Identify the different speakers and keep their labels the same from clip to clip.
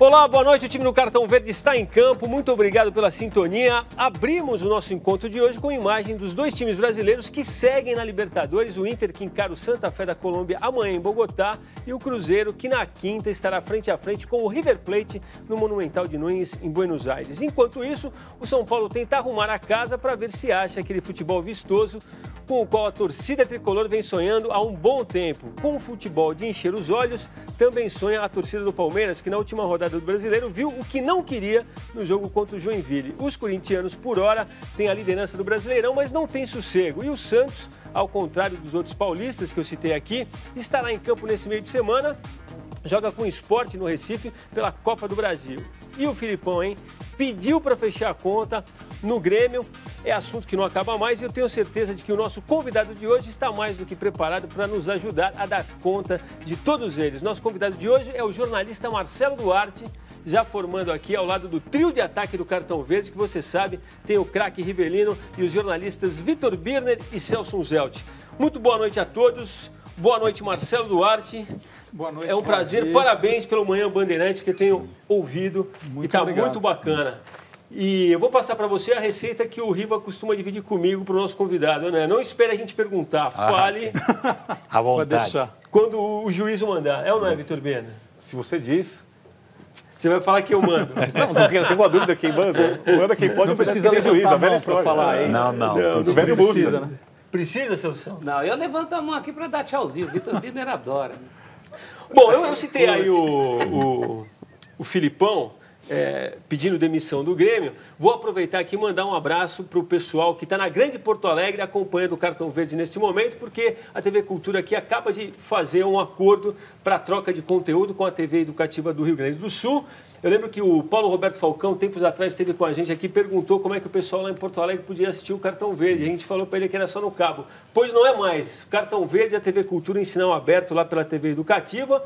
Speaker 1: Olá, boa noite. O time do Cartão Verde está em campo. Muito obrigado pela sintonia. Abrimos o nosso encontro de hoje com imagem dos dois times brasileiros que seguem na Libertadores. O Inter, que encara o Santa Fé da Colômbia amanhã em Bogotá, e o Cruzeiro, que na quinta estará frente a frente com o River Plate no Monumental de Nunes, em Buenos Aires. Enquanto isso, o São Paulo tenta arrumar a casa para ver se acha aquele futebol vistoso com o qual a torcida tricolor vem sonhando há um bom tempo. Com o futebol de encher os olhos, também sonha a torcida do Palmeiras, que na última rodada do Brasileiro viu o que não queria no jogo contra o Joinville. Os corintianos, por hora, têm a liderança do Brasileirão, mas não tem sossego. E o Santos, ao contrário dos outros paulistas que eu citei aqui, estará em campo nesse meio de semana, joga com o Sport no Recife pela Copa do Brasil. E o Filipão, hein? Pediu para fechar a conta no Grêmio. É assunto que não acaba mais e eu tenho certeza de que o nosso convidado de hoje está mais do que preparado para nos ajudar a dar conta de todos eles. Nosso convidado de hoje é o jornalista Marcelo Duarte, já formando aqui ao lado do trio de ataque do Cartão Verde, que você sabe, tem o craque Rivelino e os jornalistas Vitor Birner e Celso Zelt. Muito boa noite a todos. Boa noite, Marcelo Duarte.
Speaker 2: Boa noite.
Speaker 1: É um prazer, parabéns pelo Manhã Bandeirantes que eu tenho ouvido e está muito bacana. E eu vou passar para você a receita que o Riva costuma dividir comigo para o nosso convidado, né? Não espere a gente perguntar, fale
Speaker 3: à vontade.
Speaker 1: Quando o juízo mandar. É ou não é, Vitor Bena?
Speaker 2: Se você diz...
Speaker 1: Você vai falar que eu mando.
Speaker 2: Não, tenho uma dúvida quem manda. Manda quem pode, não precisa ter juízo, a velha história.
Speaker 4: Falar isso.
Speaker 3: Não
Speaker 2: velho
Speaker 4: precisa, né?
Speaker 1: Precisa, Celso?
Speaker 5: Não, eu levanto a mão aqui para dar tchauzinho. O Vitor Birner adora.
Speaker 1: Bom, eu citei aí o Filipão pedindo demissão do Grêmio. Vou aproveitar aqui e mandar um abraço para o pessoal que está na Grande Porto Alegre acompanhando o Cartão Verde neste momento, porque a TV Cultura aqui acaba de fazer um acordo para troca de conteúdo com a TV Educativa do Rio Grande do Sul. Eu lembro que o Paulo Roberto Falcão, tempos atrás, esteve com a gente aqui e perguntou como é que o pessoal lá em Porto Alegre podia assistir o Cartão Verde. A gente falou para ele que era só no cabo. Pois não é mais. O Cartão Verde e a TV Cultura em sinal aberto lá pela TV Educativa.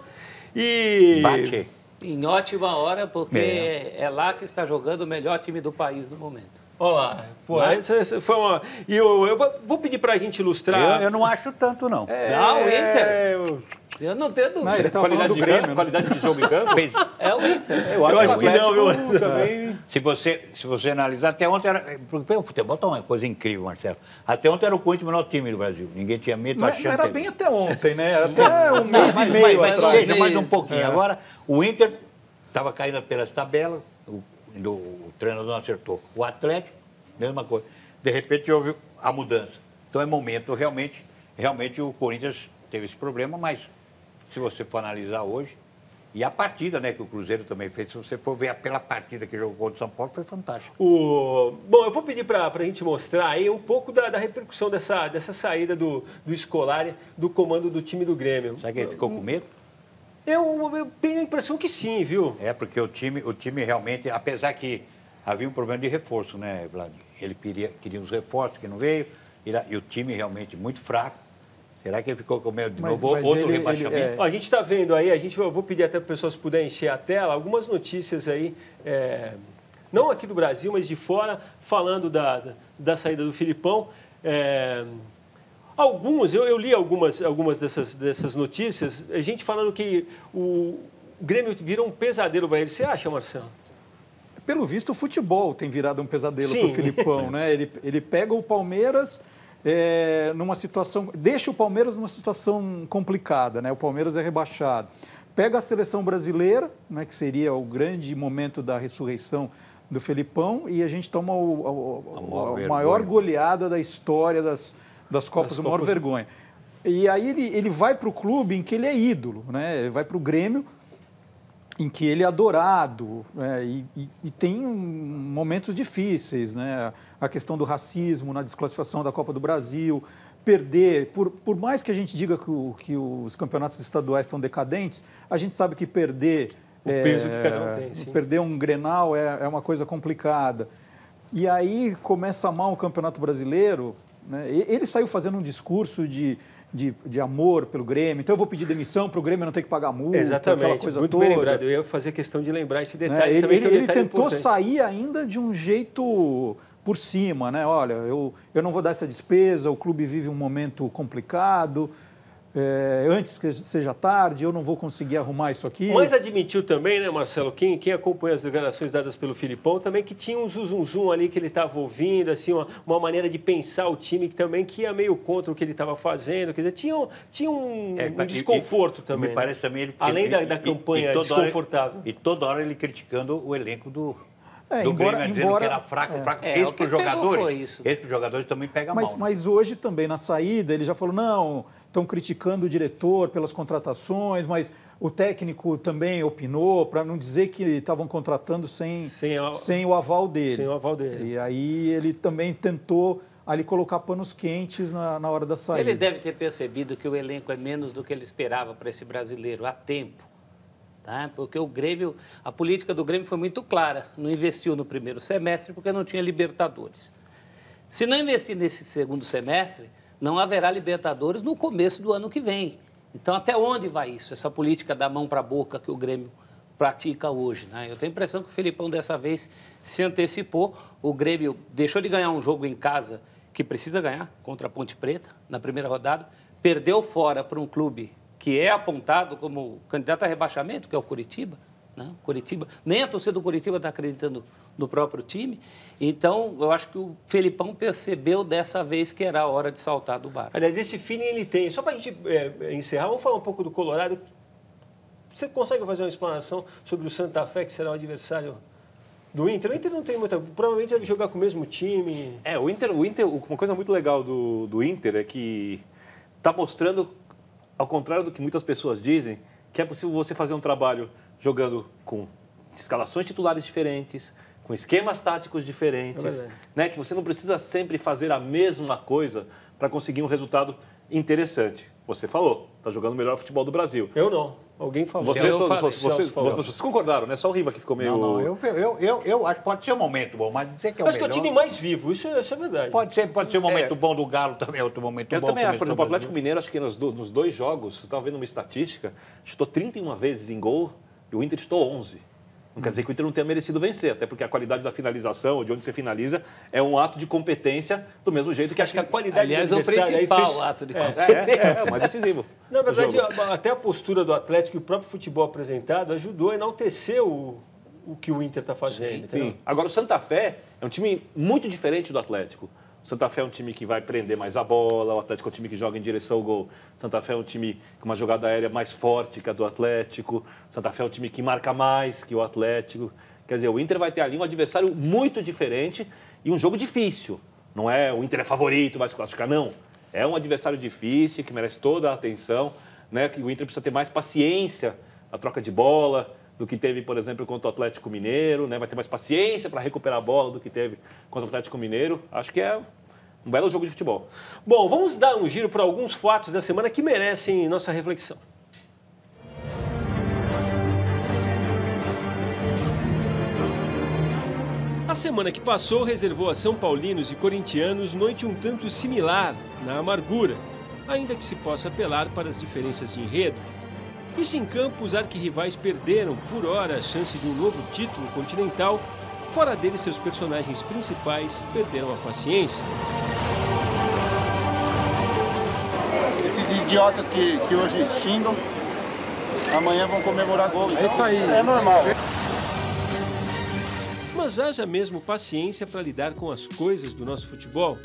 Speaker 1: E...
Speaker 3: Bate.
Speaker 5: Em ótima hora, porque é lá que está jogando o melhor time do país no momento.
Speaker 1: Olá, pô, essa foi uma... E eu vou pedir para a gente ilustrar...
Speaker 3: Eu não acho tanto, não.
Speaker 5: Não, o Inter... Eu não tenho dúvida.
Speaker 2: Não, ele qualidade de Grêmio,
Speaker 4: qualidade de jogo em campo?
Speaker 5: É o Inter.
Speaker 2: Eu acho
Speaker 1: que não, viu?
Speaker 2: Também...
Speaker 3: Se você analisar, até ontem era... O futebol é uma coisa incrível, Marcelo. Até ontem era o Corinthians o menor time do Brasil. Ninguém tinha medo, achando...
Speaker 2: Não era bem até ontem, né? Era até um mês e meio atrás.
Speaker 3: Seja mais um pouquinho. Agora, o Inter estava caindo pelas tabelas, o treinador não acertou. O Atlético, mesma coisa. De repente, houve a mudança. Então, é momento, realmente o Corinthians teve esse problema, mas... Se você for analisar hoje, e a partida, né, que o Cruzeiro também fez, se você for ver pela partida que jogou contra o São Paulo, foi fantástico.
Speaker 1: Bom, eu vou pedir para a gente mostrar aí um pouco da repercussão dessa saída do Scolari do comando do time do Grêmio.
Speaker 3: Será que ele ficou com medo?
Speaker 1: Eu tenho a impressão que sim, viu?
Speaker 3: É, porque o time realmente, apesar que havia um problema de reforço, né, Vlad? Ele queria uns reforços que não veio, e o time realmente muito fraco. Será que ele ficou com medo de novo? Outro rebaixamento?
Speaker 1: A gente está vendo aí, eu vou pedir até para o pessoal se puder encher a tela, algumas notícias aí, não aqui do Brasil, mas de fora, falando da saída do Filipão. Eu li algumas dessas notícias, a gente falando que o Grêmio virou um pesadelo para ele. Você acha, Marcelo?
Speaker 2: Pelo visto, o futebol tem virado um pesadelo para o Filipão, né? Ele pega o Palmeiras... numa situação, deixa o Palmeiras numa situação complicada, né? O Palmeiras é rebaixado. Pega a seleção brasileira, né, que seria o grande momento da ressurreição do Felipão, e a gente toma a maior goleada da história das Copas do maior vergonha. E aí ele vai para o clube em que ele é ídolo, né? Ele vai para o Grêmio, em que ele é adorado, e tem momentos difíceis, né? A questão do racismo na desclassificação da Copa do Brasil, perder, por mais que a gente diga que os campeonatos estaduais estão decadentes, a gente sabe que perder...
Speaker 1: O peso que cada um tem, sim.
Speaker 2: Perder um Grenal é uma coisa complicada. E aí começa mal o Campeonato Brasileiro, né? Ele saiu fazendo um discurso de amor pelo Grêmio, então eu vou pedir demissão para o Grêmio não ter que pagar multa,
Speaker 1: exatamente,
Speaker 2: aquela coisa
Speaker 1: muito
Speaker 2: toda.
Speaker 1: Bem lembrado. Eu ia fazer questão de lembrar esse detalhe.
Speaker 2: Ele tentou sair ainda de um jeito por cima, né? Olha, eu não vou dar essa despesa, o clube vive um momento complicado, antes que seja tarde, eu não vou conseguir arrumar isso aqui.
Speaker 1: Mas admitiu também, né, Marcelo, quem acompanha as declarações dadas pelo Filipão, também que tinha um zum ali que ele estava ouvindo, assim, uma maneira de pensar o time que ia meio contra o que ele estava fazendo, quer dizer, tinha um desconforto também.
Speaker 3: Me parece também ele,
Speaker 1: além da campanha desconfortável.
Speaker 3: E toda hora ele criticando o elenco do
Speaker 2: embora,
Speaker 3: Grêmio, dizendo que era fraco. Esse para os jogadores também pega mal.
Speaker 2: Mas hoje também, na saída, ele já falou, não, estão criticando o diretor pelas contratações, mas o técnico também opinou, para não dizer que estavam contratando sem o aval dele.
Speaker 1: Sem o aval dele.
Speaker 2: E aí ele também tentou ali colocar panos quentes na hora da saída.
Speaker 5: Ele deve ter percebido que o elenco é menos do que ele esperava para esse brasileiro há tempo. Tá? Porque o Grêmio, a política do Grêmio foi muito clara. Não investiu no primeiro semestre porque não tinha Libertadores. Se não investir nesse segundo semestre, não haverá Libertadores no começo do ano que vem. Então, até onde vai isso? Essa política da mão para a boca que o Grêmio pratica hoje, né? Eu tenho a impressão que o Filipão dessa vez se antecipou. O Grêmio deixou de ganhar um jogo em casa que precisa ganhar contra a Ponte Preta na primeira rodada, perdeu fora para um clube que é apontado como candidato a rebaixamento, que é o Coritiba, né? Coritiba, nem a torcida do Coritiba está acreditando no próprio time. Então, eu acho que o Felipão percebeu dessa vez que era a hora de saltar do barco.
Speaker 1: Aliás, esse feeling ele tem. Só para a gente encerrar, vamos falar um pouco do Colorado. Você consegue fazer uma explanação sobre o Santa Fé, que será o adversário do Inter? O Inter não tem muita... Provavelmente deve jogar com o mesmo time.
Speaker 4: O Inter, uma coisa muito legal do Inter é que está mostrando, ao contrário do que muitas pessoas dizem, que é possível você fazer um trabalho jogando com escalações titulares diferentes, com esquemas táticos diferentes, né? Que você não precisa sempre fazer a mesma coisa para conseguir um resultado interessante. Você falou, está jogando o melhor futebol do Brasil.
Speaker 1: Eu não. Alguém falou.
Speaker 4: Vocês concordaram, né? Só o Riva que ficou meio...
Speaker 3: Não, eu acho que pode ser um momento bom, mas dizer que é o melhor...
Speaker 1: Acho que é o time mais vivo, isso é verdade.
Speaker 3: Pode ser um momento bom do Galo também, outro momento bom.
Speaker 4: Eu também acho, por exemplo, o Atlético Mineiro, acho que nos dois jogos, você estava vendo uma estatística, chutou 31 vezes em gol e o Inter chutou 11. Não quer dizer que o Inter não tenha merecido vencer, até porque a qualidade da finalização, ou de onde você finaliza, é um ato de competência do mesmo jeito que...
Speaker 1: Acho que a qualidade
Speaker 5: do adversário... Aliás, o principal ato de competência.
Speaker 4: É o mais decisivo.
Speaker 1: Na verdade, até a postura do Atlético e o próprio futebol apresentado ajudou a enaltecer o que o Inter está fazendo.
Speaker 4: Sim. Agora, o Santa Fé é um time muito diferente do Atlético. O Santa Fé é um time que vai prender mais a bola, o Atlético é um time que joga em direção ao gol. O Santa Fé é um time com uma jogada aérea mais forte que a do Atlético. O Santa Fé é um time que marca mais que o Atlético. Quer dizer, o Inter vai ter ali um adversário muito diferente e um jogo difícil. Não é o Inter é favorito, vai se classificar, não. É um adversário difícil, que merece toda a atenção, né? Que o Inter precisa ter mais paciência na troca de bola do que teve, por exemplo, contra o Atlético Mineiro, né? Vai ter mais paciência para recuperar a bola do que teve contra o Atlético Mineiro. Acho que é um belo jogo de futebol.
Speaker 1: Bom, vamos dar um giro para alguns fatos da semana que merecem nossa reflexão. A semana que passou reservou a São Paulinos e corintianos noite um tanto similar, na amargura, ainda que se possa apelar para as diferenças de enredo. Isso em campo, os arquirrivais perderam, por hora, a chance de um novo título continental. Fora dele, seus personagens principais perderam a paciência.
Speaker 6: Esses idiotas que hoje xingam, amanhã vão comemorar gol. Então,
Speaker 7: é isso aí.
Speaker 6: É normal.
Speaker 1: Mas haja mesmo paciência para lidar com as coisas do nosso futebol.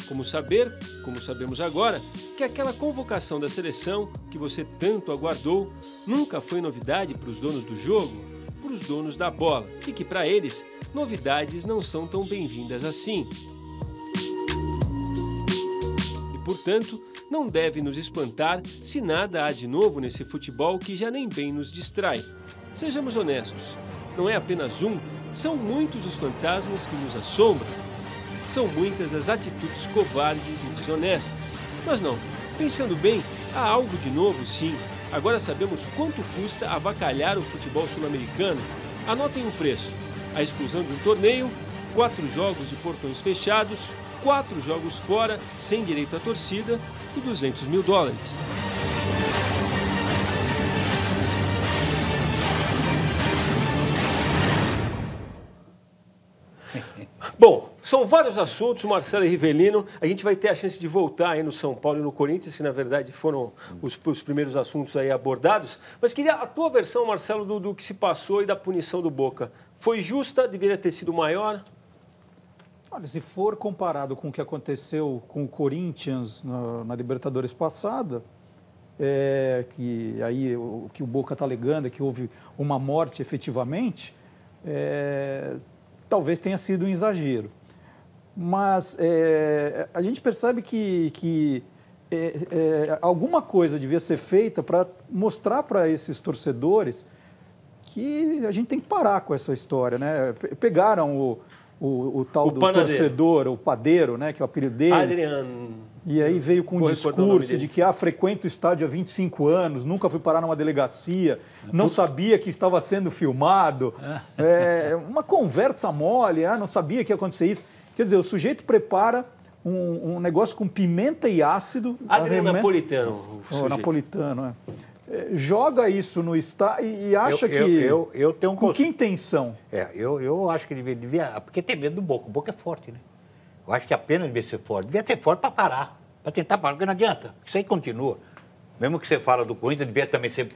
Speaker 1: Como saber, como sabemos agora, que aquela convocação da seleção que você tanto aguardou nunca foi novidade para os donos do jogo, para os donos da bola, e que para eles novidades não são tão bem-vindas assim. E, portanto, não deve nos espantar se nada há de novo nesse futebol que já nem bem nos distrai. Sejamos honestos, não é apenas um, são muitos os fantasmas que nos assombram. São muitas as atitudes covardes e desonestas. Mas não, pensando bem, há algo de novo sim. Agora sabemos quanto custa avacalhar o futebol sul-americano. Anotem o preço. A exclusão de um torneio, 4 jogos de portões fechados, 4 jogos fora, sem direito à torcida e $200 mil. Bom, São vários assuntos, Marcelo e Rivelino. A gente vai ter a chance de voltar aí no São Paulo e no Corinthians, que na verdade foram os primeiros assuntos aí abordados. Mas queria a tua versão, Marcelo, do que se passou e da punição do Boca. Foi justa? Deveria ter sido maior?
Speaker 2: Olha, se for comparado com o que aconteceu com o Corinthians na Libertadores passada, que aí o que o Boca está alegando é que houve uma morte efetivamente, talvez tenha sido um exagero. Mas a gente percebe que alguma coisa devia ser feita para mostrar para esses torcedores que a gente tem que parar com essa história, né? Pegaram o tal do torcedor, o padeiro, né, que é o apelido dele.
Speaker 1: Adriano.
Speaker 2: E aí veio com um discurso de que frequenta o estádio há 25 anos, nunca foi parar numa delegacia, não sabia que estava sendo filmado. Uma conversa mole, não sabia que ia acontecer isso. Quer dizer, o sujeito prepara um negócio com pimenta e ácido.
Speaker 1: Adriano Napolitano.
Speaker 2: Napolitano, joga isso no estádio e acha que...
Speaker 3: Eu tenho
Speaker 2: com que intenção?
Speaker 3: Eu acho que devia... Porque tem medo do Boca. O Boca é forte, né? Eu acho que a pena devia ser forte. Devia ser forte para parar. Para tentar parar, porque não adianta. Isso aí continua. Mesmo que você fala do Corinthians, devia também ser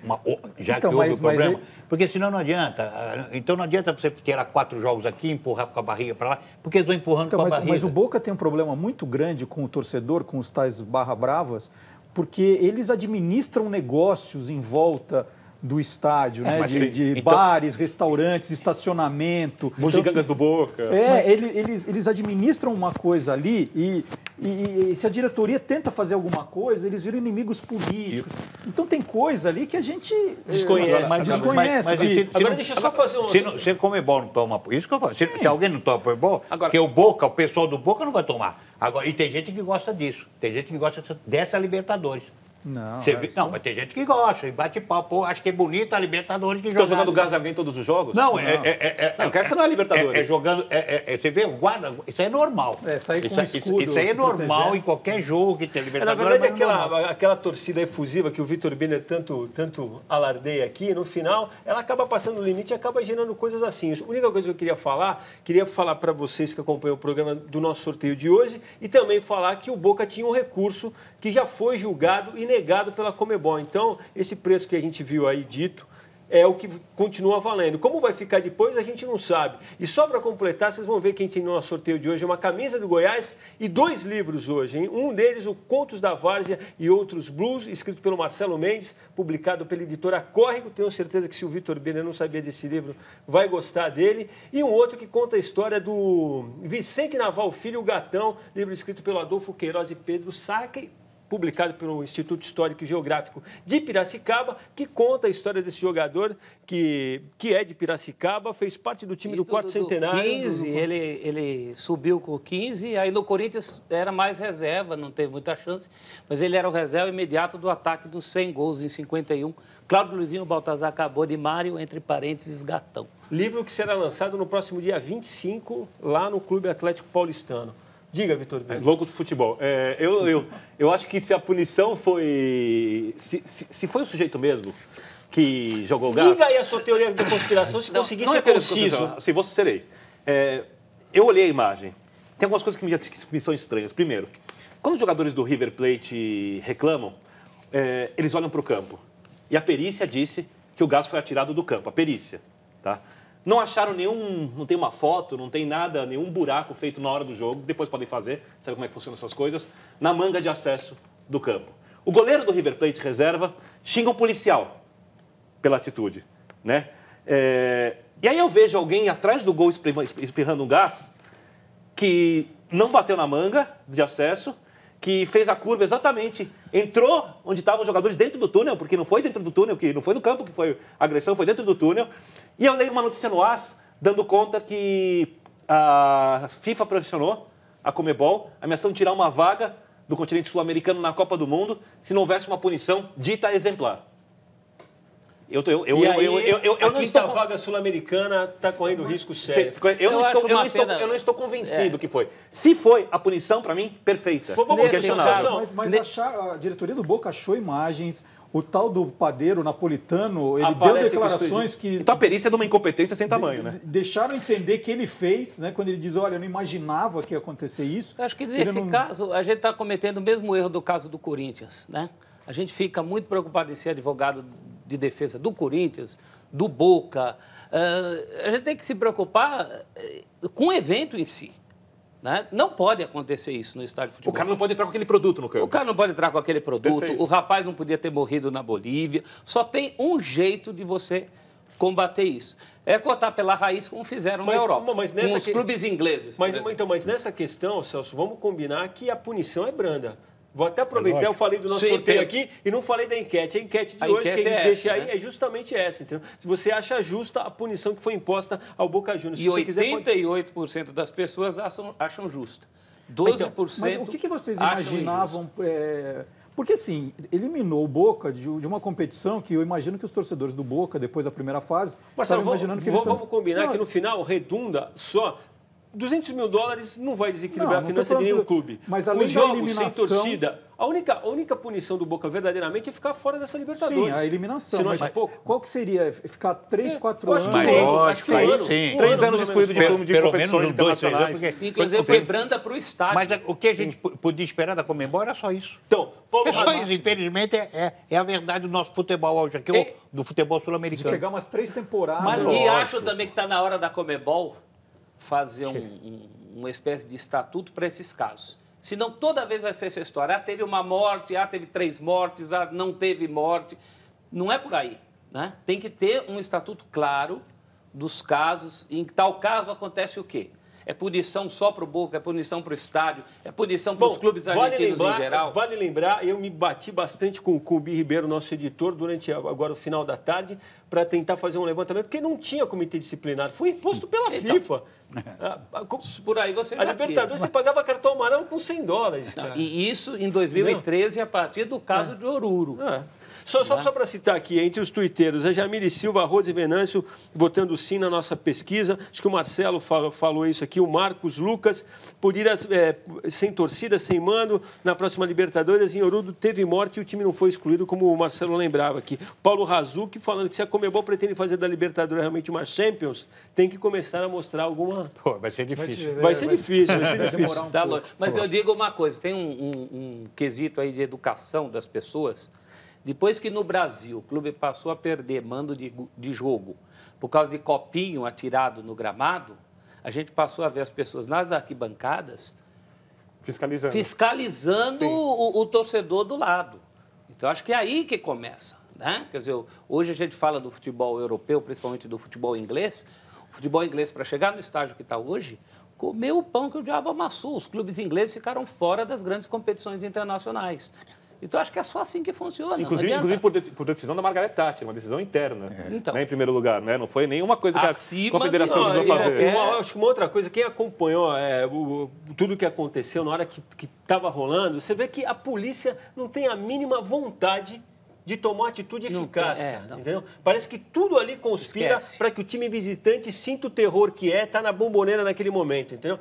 Speaker 3: já então, que houve o problema. Porque senão não adianta. Então não adianta você tirar 4 jogos aqui, empurrar com a barriga para lá, porque eles vão empurrando com a barriga.
Speaker 2: Mas o Boca tem um problema muito grande com o torcedor, com os tais barra bravas, porque eles administram negócios em volta do estádio, né? De bares, restaurantes, estacionamento.
Speaker 4: Bugigangas do Boca.
Speaker 2: Eles administram uma coisa ali e se a diretoria tenta fazer alguma coisa, eles viram inimigos políticos. Então tem coisa ali que a gente
Speaker 1: desconhece.
Speaker 2: Agora deixa eu só fazer um...
Speaker 3: Se o Comebol não toma... Isso que eu falo. Se alguém não toma Comebol, porque o pessoal do Boca não vai tomar. Agora, e tem gente que gosta disso. Tem gente que gosta dessa Libertadores.
Speaker 2: Não,
Speaker 3: mas tem gente que gosta, e bate pau, acho que é bonito a Libertadores que
Speaker 4: joga. Estão jogando gás alguém em todos os jogos?
Speaker 3: Não,
Speaker 4: essa não é Libertadores.
Speaker 3: Jogando, você vê, guarda, isso é normal. Isso aí é normal em qualquer jogo que tem Libertadores.
Speaker 1: Na verdade, aquela torcida efusiva que o Vitor Birner tanto alardeia aqui, no final, ela acaba passando o limite e acaba gerando coisas assim. A única coisa que eu queria falar para vocês que acompanham o programa do nosso sorteio de hoje e também falar que o Boca tinha um recurso que já foi julgado e negado pela Comebol. Então, esse preço que a gente viu aí dito é o que continua valendo. Como vai ficar depois, a gente não sabe. E só para completar, vocês vão ver que a gente tem no nosso sorteio de hoje uma camisa do Goiás e 2 livros hoje, hein? Um deles, o Contos da Várzea e Outros Blues, escrito pelo Marcelo Mendes, publicado pela editora Córrego. Tenho certeza que se o Vitor Birner não sabia desse livro, vai gostar dele. E um outro que conta a história do Vicente Naval Filho, o Gatão, livro escrito pelo Adolfo Queiroz e Pedro Sacchi, publicado pelo Instituto Histórico e Geográfico de Piracicaba, que conta a história desse jogador que é de Piracicaba, fez parte do time do quarto centenário.
Speaker 5: 15, ele subiu com o 15, aí no Corinthians era mais reserva, não teve muita chance, mas ele era o reserva imediato do ataque dos 100 gols em 51. Cláudio Luizinho Baltazar acabou de Mário, entre parênteses, Gatão.
Speaker 1: Livro que será lançado no próximo dia 25, lá no Clube Atlético Paulistano. Diga, Vitor.
Speaker 4: Louco do futebol. Eu acho que se a punição foi... Se foi o sujeito mesmo que jogou o gás...
Speaker 1: Diga aí a sua teoria da conspiração, se conseguir ser conciso.
Speaker 4: Sim, vou serei. Eu olhei a imagem. Tem algumas coisas que me são estranhas. Primeiro, quando os jogadores do River Plate reclamam, eles olham para o campo. E a perícia disse que o gás foi atirado do campo. A perícia, tá? Não acharam não tem uma foto, não tem nada, nenhum buraco feito na hora do jogo. Depois podem fazer, sabe como é que funcionam essas coisas? Na manga de acesso do campo. O goleiro do River Plate reserva xinga um policial pela atitude, né? E aí eu vejo alguém atrás do gol espirrando um gás que não bateu na manga de acesso, que fez a curva exatamente, entrou onde estavam os jogadores dentro do túnel, porque não foi dentro do túnel, que não foi no campo que foi a agressão, foi dentro do túnel. E eu leio uma notícia no AS, dando conta que a FIFA pressionou a Comebol, ameaçando tirar uma vaga do continente sul-americano na Copa do Mundo, se não houvesse uma punição dita exemplar. Eu
Speaker 1: a
Speaker 4: não
Speaker 1: quinta
Speaker 4: estou...
Speaker 1: vaga sul-americana está correndo risco sério.
Speaker 4: Eu não estou convencido que foi. Se foi, a punição, para mim, perfeita.
Speaker 1: Vamos questionar.
Speaker 2: Mas a diretoria do Boca achou imagens, o tal do padeiro napolitano, ele
Speaker 1: Aparece
Speaker 2: deu declarações que...
Speaker 4: Então a perícia é de uma incompetência sem tamanho, né?
Speaker 2: Deixaram entender que ele fez, né? Quando ele diz, olha, eu não imaginava que ia acontecer isso.
Speaker 5: Eu acho que nesse caso, a gente está cometendo o mesmo erro do caso do Corinthians, né? A gente fica muito preocupado em ser advogado de defesa do Corinthians, do Boca. A gente tem que se preocupar com o evento em si. Né? Não pode acontecer isso no estádio de futebol.
Speaker 4: O cara não pode entrar com aquele produto no campo.
Speaker 5: O cara não pode entrar com aquele produto.
Speaker 4: Perfeito.
Speaker 5: O rapaz não podia ter morrido na Bolívia. Só tem um jeito de você combater isso. É cortar pela raiz, como fizeram na Europa, com os clubes ingleses.
Speaker 1: Mas nessa questão, Celso, vamos combinar que a punição é branda. Vou até aproveitar, eu falei do nosso sorteio aqui e não falei da enquete. A enquete de hoje, que a gente deixa aí, é justamente essa, entendeu? Se você acha justa a punição que foi imposta ao Boca Juniors.
Speaker 5: E 88% das pessoas acham justa. 12%
Speaker 2: mas o que vocês imaginavam... Porque, assim, eliminou o Boca de uma competição que eu imagino que os torcedores do Boca, depois da primeira fase,
Speaker 1: estavam imaginando que vamos combinar que no final redunda só... $200 mil não vai desequilibrar a finança de nenhum clube.
Speaker 2: Mas além
Speaker 1: os jogos sem torcida, a única punição do Boca verdadeiramente é ficar fora dessa Libertadores.
Speaker 2: Sim, a eliminação.
Speaker 1: Você não acha pouco?
Speaker 2: Qual que seria? Ficar 3, 4 anos?
Speaker 3: Acho que sim.
Speaker 4: 3 anos excluído de filme de
Speaker 3: pelo
Speaker 4: competições
Speaker 3: menos 2, 3 anos.
Speaker 4: internacionais.
Speaker 5: Inclusive quebrando para o estádio.
Speaker 3: Mas o que a gente podia esperar da Conmebol era só isso.
Speaker 1: Então, Paulo
Speaker 3: Só isso, infelizmente, é a verdade do nosso futebol hoje aqui, do futebol
Speaker 2: De
Speaker 3: sul-americano.
Speaker 2: pegar umas 3 temporadas.
Speaker 5: E acho também que está na hora da Conmebol fazer uma espécie de estatuto para esses casos. Senão, toda vez vai ser essa história. Teve uma morte, teve 3 mortes, não teve morte. Não é por aí. Né? Tem que ter um estatuto claro dos casos. Em tal caso, acontece o quê? É punição só para o Boca, é punição para o estádio, é punição para os clubes argentinos em geral?
Speaker 1: Vale lembrar, eu me bati bastante com o Cubi Ribeiro, nosso editor, durante agora o final da tarde, para tentar fazer um levantamento, porque não tinha comitê disciplinar, foi imposto pela FIFA.
Speaker 5: Por aí você já
Speaker 1: tinha. A Libertadores você pagava cartão amarelo com $100.
Speaker 5: Não, e isso em 2013, a partir do caso de Oruro.
Speaker 1: Só para citar aqui, entre os tuiteiros, a Jamile Silva, Rose Venâncio, botando sim na nossa pesquisa. Acho que o Marcelo falou isso aqui, o Marcos Lucas, por ir sem torcida, sem mando, na próxima Libertadores, em Oruro teve morte e o time não foi excluído, como o Marcelo lembrava aqui. Paulo Razucchi falando que se a Conmebol pretende fazer da Libertadores realmente uma Champions, tem que começar a mostrar alguma...
Speaker 3: Vai ser difícil.
Speaker 1: Vai ser difícil.
Speaker 5: Mas eu digo uma coisa, tem um quesito aí de educação das pessoas. Depois que no Brasil o clube passou a perder mando de jogo por causa de copinho atirado no gramado, a gente passou a ver as pessoas nas arquibancadas fiscalizando o torcedor do lado. Então, acho que é aí que começa. Né? Quer dizer, hoje a gente fala do futebol europeu, principalmente do futebol inglês. O futebol inglês, para chegar no estágio que está hoje, comeu o pão que o diabo amassou. Os clubes ingleses ficaram fora das grandes competições internacionais. Então, acho que é só assim que funciona.
Speaker 4: Inclusive por decisão da Margaret Thatcher, uma decisão interna, né, em primeiro lugar. Né? Não foi nenhuma coisa que a confederação precisou fazer.
Speaker 1: Acho que uma outra coisa, quem acompanhou tudo o que aconteceu na hora que estava rolando, você vê que a polícia não tem a mínima vontade de tomar atitude eficaz. Entendeu? Parece que tudo ali conspira para que o time visitante sinta o terror que está na bomboneira naquele momento, entendeu?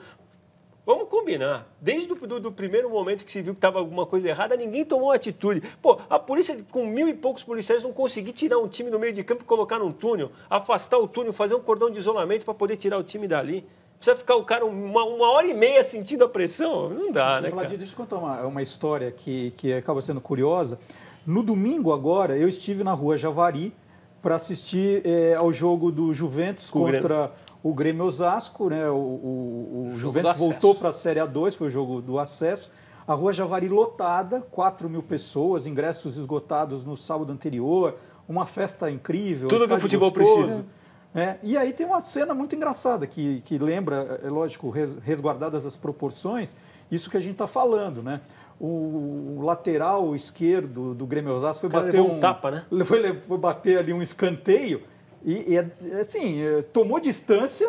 Speaker 1: Vamos combinar. Desde o primeiro momento que se viu que estava alguma coisa errada, ninguém tomou atitude. Pô, a polícia, com 1.000 e poucos policiais, não conseguiu tirar um time do meio de campo e colocar num túnel, afastar o túnel, fazer um cordão de isolamento para poder tirar o time dali. Precisa ficar o cara uma hora e meia sentindo a pressão? Não dá, né, cara?
Speaker 2: Deixa eu contar uma história que acaba sendo curiosa. No domingo agora, eu estive na Rua Javari para assistir ao jogo do Juventus contra o Grêmio Osasco, né? O Juventus voltou para a Série A2, foi o jogo do acesso. A Rua Javari lotada, 4.000 pessoas, ingressos esgotados no sábado anterior, uma festa incrível.
Speaker 1: Tudo que o futebol precisa.
Speaker 2: E aí tem uma cena muito engraçada que lembra, é lógico, resguardadas as proporções, isso que a gente está falando, né? O lateral esquerdo do Grêmio Osasco foi bater
Speaker 1: um tapa, né?
Speaker 2: Foi bater ali um escanteio. E assim, tomou distância,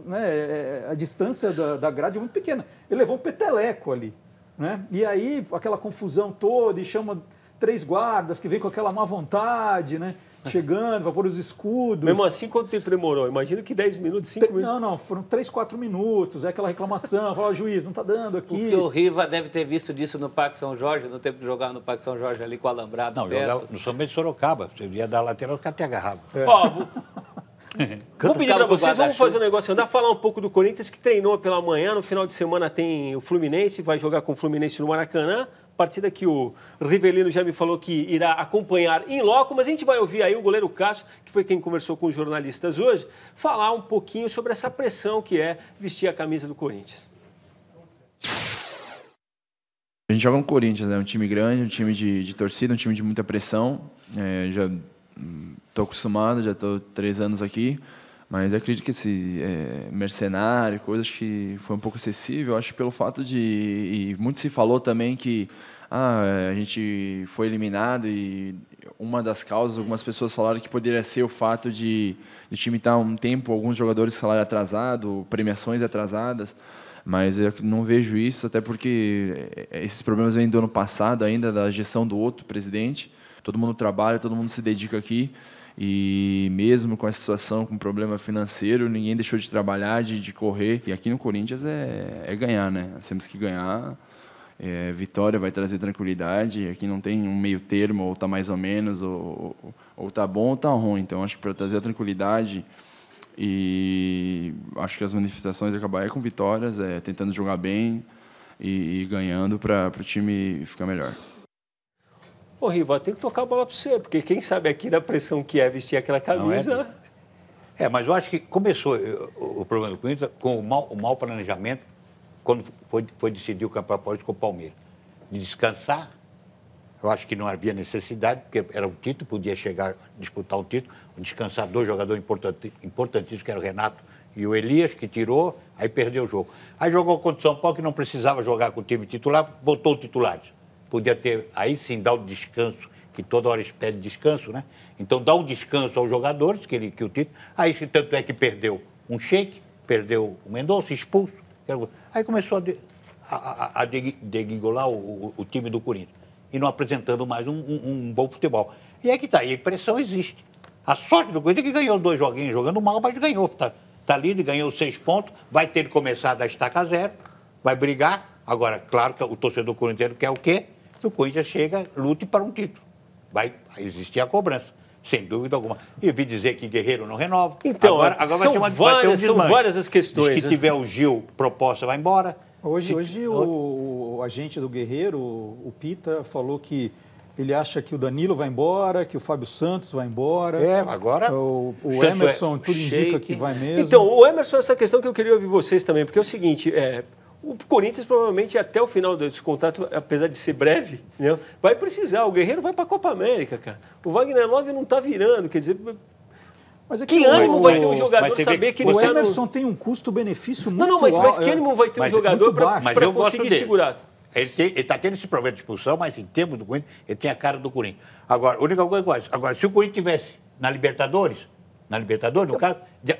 Speaker 2: né? A distância da grade é muito pequena. Ele levou um peteleco ali, né? E aí, aquela confusão toda, e chama 3 guardas que vem com aquela má vontade, né? chegando, vai pôr os escudos.
Speaker 1: Mesmo assim, quanto tempo demorou? Imagino que 10 minutos, 5 minutos.
Speaker 2: Não, foram 3, 4 minutos. É aquela reclamação, fala, juiz, não tá dando aqui.
Speaker 5: O que o Riva deve ter visto disso no Parque São Jorge, no tempo de jogar no Parque São Jorge ali com o alambrado
Speaker 3: Não,
Speaker 5: perto.
Speaker 3: jogava no São Bento de Sorocaba. Você ia dar lateral, os caras te agarravam.
Speaker 1: Ó, vou pedir para vocês, vamos fazer um negócio, andar, falar um pouco do Corinthians, que treinou pela manhã, no final de semana tem o Fluminense, vai jogar com o Fluminense no Maracanã, partida que o Rivelino já me falou que irá acompanhar em loco, mas a gente vai ouvir aí o goleiro Cássio, que foi quem conversou com os jornalistas hoje, falar um pouquinho sobre essa pressão que é vestir a camisa do Corinthians.
Speaker 7: A gente joga no Corinthians, é um time grande, um time de torcida, um time de muita pressão, já estou acostumado, já estou 3 anos aqui, mas acredito que esse mercenário, coisas que foi um pouco excessivo, eu acho pelo fato de... E muito se falou também que a gente foi eliminado e uma das causas, algumas pessoas falaram que poderia ser o fato de o time estar um tempo, alguns jogadores com salário atrasado, premiações atrasadas, mas eu não vejo isso, até porque esses problemas vêm do ano passado ainda, da gestão do outro presidente. Todo mundo trabalha, todo mundo se dedica aqui e mesmo com essa situação, com problema financeiro, ninguém deixou de trabalhar, de correr. E aqui no Corinthians é ganhar, né? Nós temos que ganhar. Vitória vai trazer tranquilidade. Aqui não tem um meio termo, ou está mais ou menos, ou está bom ou está ruim. Então, acho que para trazer a tranquilidade e acho que as manifestações acabarem com vitórias, tentando jogar bem e ganhando para o time ficar melhor.
Speaker 1: Ô, Riva, tem que tocar a bola para você, porque quem sabe aqui da pressão que é vestir aquela camisa...
Speaker 3: Mas eu acho que começou o problema do Corinthians com o mau planejamento quando foi decidir o Campeonato Paulista com o Palmeiras. De descansar, eu acho que não havia necessidade, porque era um título, podia chegar, disputar um título, descansar 2 jogadores importantíssimos, que eram o Renato e o Elias, que tirou, aí perdeu o jogo. Aí jogou contra o São Paulo, que não precisava jogar com o time titular, botou titulares. Podia ter, aí sim, dar o descanso, que toda hora eles pedem descanso, né? Então, dá um descanso aos jogadores, que o título... Aí, tanto é que perdeu um Sheik, perdeu o Mendonça, expulso. Aí começou a degringolar o time do Corinthians. E não apresentando mais um bom futebol. E é que tá, e a pressão existe. A sorte do Corinthians é que ganhou 2 joguinhos jogando mal, mas ganhou. Tá líder, ganhou 6 pontos, vai ter que começar da estaca zero, vai brigar. Agora, claro que o torcedor corintiano quer o quê? Que o Corinthians chega, lute para um título. Vai existir a cobrança, sem dúvida alguma. E vi dizer que Guerreiro não renova.
Speaker 1: Então, agora são várias as questões.
Speaker 3: Diz que tiver o Gil proposta, vai embora.
Speaker 2: Hoje o agente do Guerreiro, o Pita, falou que ele acha que o Danilo vai embora, que o Fábio Santos vai embora.
Speaker 3: Agora...
Speaker 2: O Emerson, tudo indica que vai mesmo.
Speaker 1: Então, o Emerson, essa questão que eu queria ouvir vocês também, porque é o seguinte... O Corinthians, provavelmente, até o final desse contrato, apesar de ser breve, né, vai precisar. O Guerreiro vai para a Copa América, cara. O Wagner Love não está virando, quer dizer...
Speaker 2: Mas
Speaker 1: que ânimo vai ter um jogador saber que ele
Speaker 2: está... O Emerson tem um custo-benefício muito alto.
Speaker 1: Mas que ânimo vai ter um jogador para conseguir segurar?
Speaker 3: Ele está tendo esse problema de expulsão, mas em termos do Corinthians, ele tem a cara do Corinthians. Agora, a única coisa... Agora, se o Corinthians estivesse na Libertadores, no caso,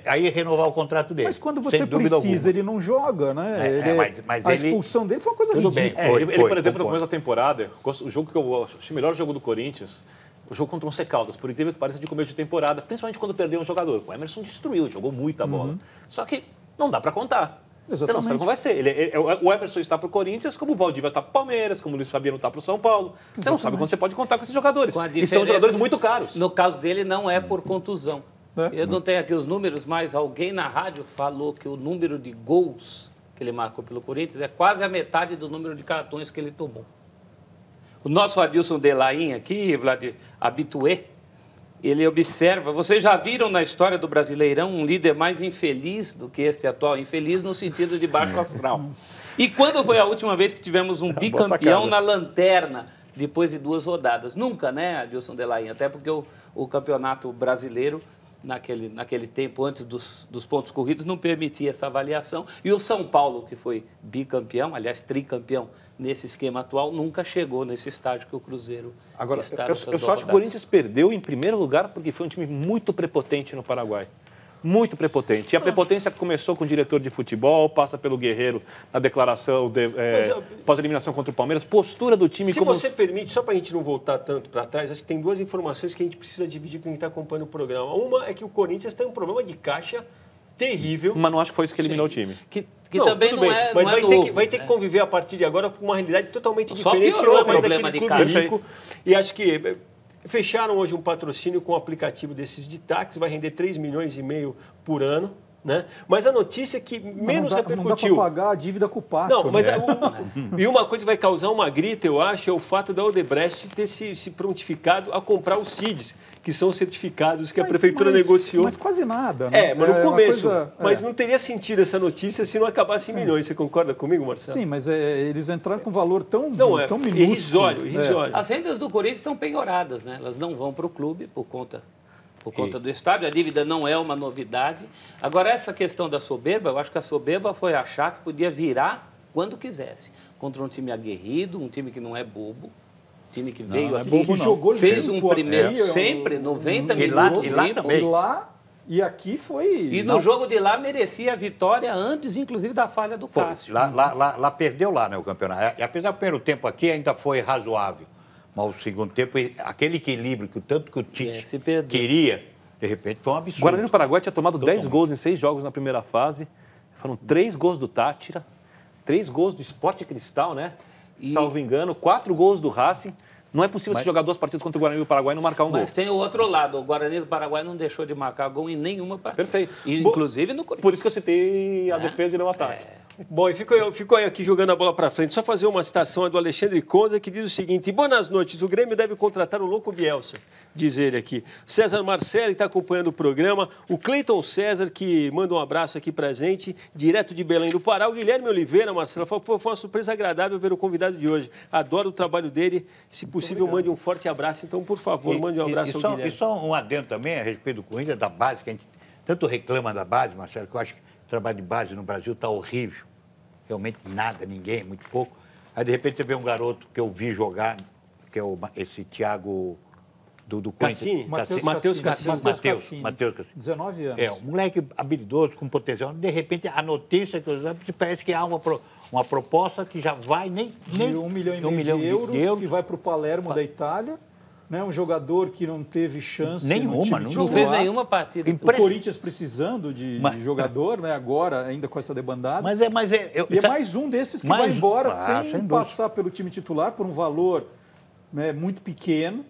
Speaker 3: aí ia renovar o contrato dele.
Speaker 2: Mas quando você precisa, ele não joga, né? A expulsão dele foi uma coisa ridícula.
Speaker 4: Ele, por exemplo, no começo da temporada, o jogo que eu achei o melhor jogo do Corinthians, o jogo contra o Once Caldas, por incrível que pareça, de começo de temporada, principalmente quando perdeu um jogador. O Emerson destruiu, jogou muita bola. Só que não dá para contar.
Speaker 2: Exatamente.
Speaker 4: Você não sabe como vai ser. O Emerson está para o Corinthians, como o Valdívia está para o Palmeiras, como o Luiz Fabiano está para o São Paulo. Você não sabe quando você pode contar com esses jogadores. E são jogadores muito caros.
Speaker 5: No caso dele, não é por contusão. Eu não tenho aqui os números, mas alguém na rádio falou que o número de gols que ele marcou pelo Corinthians é quase a metade do número de cartões que ele tomou. O nosso Adilson Delain aqui, Vladir, habitué, ele observa... Vocês já viram na história do Brasileirão um líder mais infeliz do que este atual? Infeliz no sentido de baixo astral. E quando foi a última vez que tivemos um bicampeão na lanterna, depois de 2 rodadas? Nunca, né, Adilson Delain? Até porque o campeonato brasileiro... Naquele tempo, antes dos pontos corridos, não permitia essa avaliação. E o São Paulo, que foi bicampeão, aliás, tricampeão, nesse esquema atual, nunca chegou nesse estágio que o Cruzeiro está.
Speaker 4: Eu só acho que o Corinthians perdeu em primeiro lugar porque foi um time muito prepotente no Paraguai. muito prepotente. E a prepotência começou com o diretor de futebol, passa pelo Guerreiro na declaração pós-eliminação contra o Palmeiras, postura do time...
Speaker 1: Se você permite, só para a gente não voltar tanto para trás, acho que tem duas informações que a gente precisa dividir com quem está acompanhando o programa. Uma é que o Corinthians tem um problema de caixa terrível.
Speaker 4: Mas não acho que foi isso que eliminou o time.
Speaker 5: Que também não é
Speaker 1: mas vai ter
Speaker 5: né?
Speaker 1: que conviver a partir de agora com uma realidade totalmente
Speaker 5: Só
Speaker 1: diferente, que
Speaker 5: piorou
Speaker 1: não é
Speaker 5: o
Speaker 1: mais
Speaker 5: problema
Speaker 1: aquele
Speaker 5: de
Speaker 1: clube
Speaker 5: caixa.
Speaker 1: rico. E acho que fecharam hoje um patrocínio com o aplicativo desses de táxi, vai render 3,5 milhões por ano. Né? Mas a notícia é que menos repercutiu.
Speaker 2: Não dá para pagar a dívida com o Pato.
Speaker 1: Não, mas
Speaker 2: né?
Speaker 1: E uma coisa que vai causar uma grita, eu acho, é o fato da Odebrecht ter se prontificado a comprar os CIDs, que são certificados que a prefeitura negociou.
Speaker 2: Mas quase nada, né?
Speaker 1: Mas no começo.
Speaker 2: Coisa,
Speaker 1: mas não teria sentido essa notícia se não acabasse em milhões. Você concorda comigo, Marcelo?
Speaker 2: Sim, mas eles entraram com valor tão minúsculo.
Speaker 1: Irrisório.
Speaker 5: As rendas do Corinthians estão penhoradas, né? Elas não vão para o clube por conta do estádio, a dívida não é uma novidade. Agora, essa questão da soberba, eu acho que a soberba foi achar que podia virar quando quisesse. Contra um time aguerrido, um time que não é bobo, um time que veio aqui,
Speaker 2: que jogou
Speaker 5: fez um primeiro sempre, 90 minutos.
Speaker 2: E aqui foi...
Speaker 5: E no jogo de lá merecia a vitória antes, inclusive, da falha do Cássio.
Speaker 3: Lá perdeu lá, né, o campeonato. E apesar do primeiro tempo aqui ainda foi razoável. Mas o segundo tempo, aquele equilíbrio que tanto que o Tite queria, de repente foi um absurdo.
Speaker 4: O Guarani do Paraguai tinha tomado 10 gols em 6 jogos na primeira fase. Foram 3 gols do Táchira, 3 gols do Sport Cristal, né? Salvo engano, 4 gols do Racing. Não é possível você jogar 2 partidas contra o Guarani do Paraguai e não marcar um gol.
Speaker 5: Mas tem o outro lado. O Guarani do Paraguai não deixou de marcar gol em nenhuma partida.
Speaker 4: Perfeito.
Speaker 5: Inclusive no Corinthians.
Speaker 4: Por isso que eu citei a defesa e não o ataque.
Speaker 1: Bom, e fico aqui jogando a bola para frente. Só fazer uma citação do Alexandre Conza, que diz o seguinte: boas noites, o Grêmio deve contratar o louco Bielsa, diz ele aqui. César Marcelli está acompanhando o programa. O Cleiton César, que manda um abraço aqui para a gente, direto de Belém do Pará. O Guilherme Oliveira, Marcelo, foi uma surpresa agradável ver o convidado de hoje. Adoro o trabalho dele. Se possível, mande um forte abraço. Então, por favor, mande um abraço ao Guilherme.
Speaker 3: E só um adendo também a respeito do Corinthians, da base, que a gente tanto reclama da base, Marcelo, que eu acho que o trabalho de base no Brasil está horrível. Realmente nada, ninguém, muito pouco. Aí, de repente, você vê um garoto que eu vi jogar, que é esse Thiago do
Speaker 1: Cassini?
Speaker 3: Matheus Cassini.
Speaker 2: 19 anos.
Speaker 3: Um moleque habilidoso, com potencial. De repente, a notícia que eu parece que há uma proposta que já vai de
Speaker 2: 1,5 milhão de euros, que vai para o Palermo da Itália. Né, um jogador que não teve chance
Speaker 5: não fez nenhuma partida.
Speaker 2: O Corinthians precisando de jogador, né, agora, ainda com essa debandada.
Speaker 3: E
Speaker 2: é mais um desses que vai embora sem passar pelo time titular por um valor, né, muito pequeno.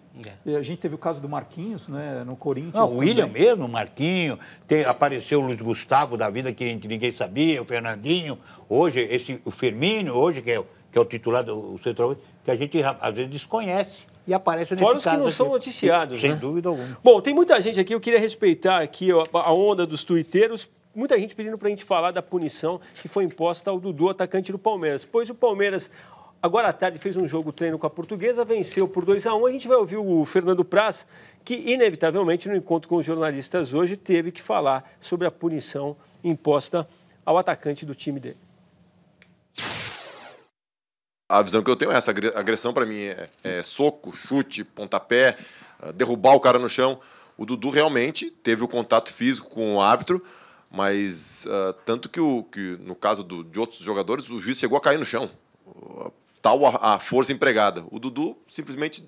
Speaker 2: A gente teve o caso do Marquinhos, né, no Corinthians.
Speaker 3: O William mesmo, o Marquinhos. Apareceu o Luiz Gustavo da vida, que ninguém sabia, o Fernandinho. Hoje, o Firmino, hoje, que é o titular do central, que a gente às vezes desconhece. E aparece nesse
Speaker 1: Fora os que não são noticiados,
Speaker 3: sem dúvida alguma.
Speaker 1: Bom, tem muita gente aqui, eu queria respeitar aqui a onda dos tuiteiros, muita gente pedindo para a gente falar da punição que foi imposta ao Dudu, atacante do Palmeiras. Pois o Palmeiras, agora à tarde, fez um jogo treino com a Portuguesa, venceu por 2-1. A gente vai ouvir o Fernando Praz, que inevitavelmente no encontro com os jornalistas hoje teve que falar sobre a punição imposta ao atacante do time dele.
Speaker 8: A visão que eu tenho é essa: agressão para mim é soco, chute, pontapé, derrubar o cara no chão. O Dudu realmente teve o contato físico com o árbitro, mas tanto que no caso de outros jogadores, o juiz chegou a cair no chão. Tal a força empregada. O Dudu simplesmente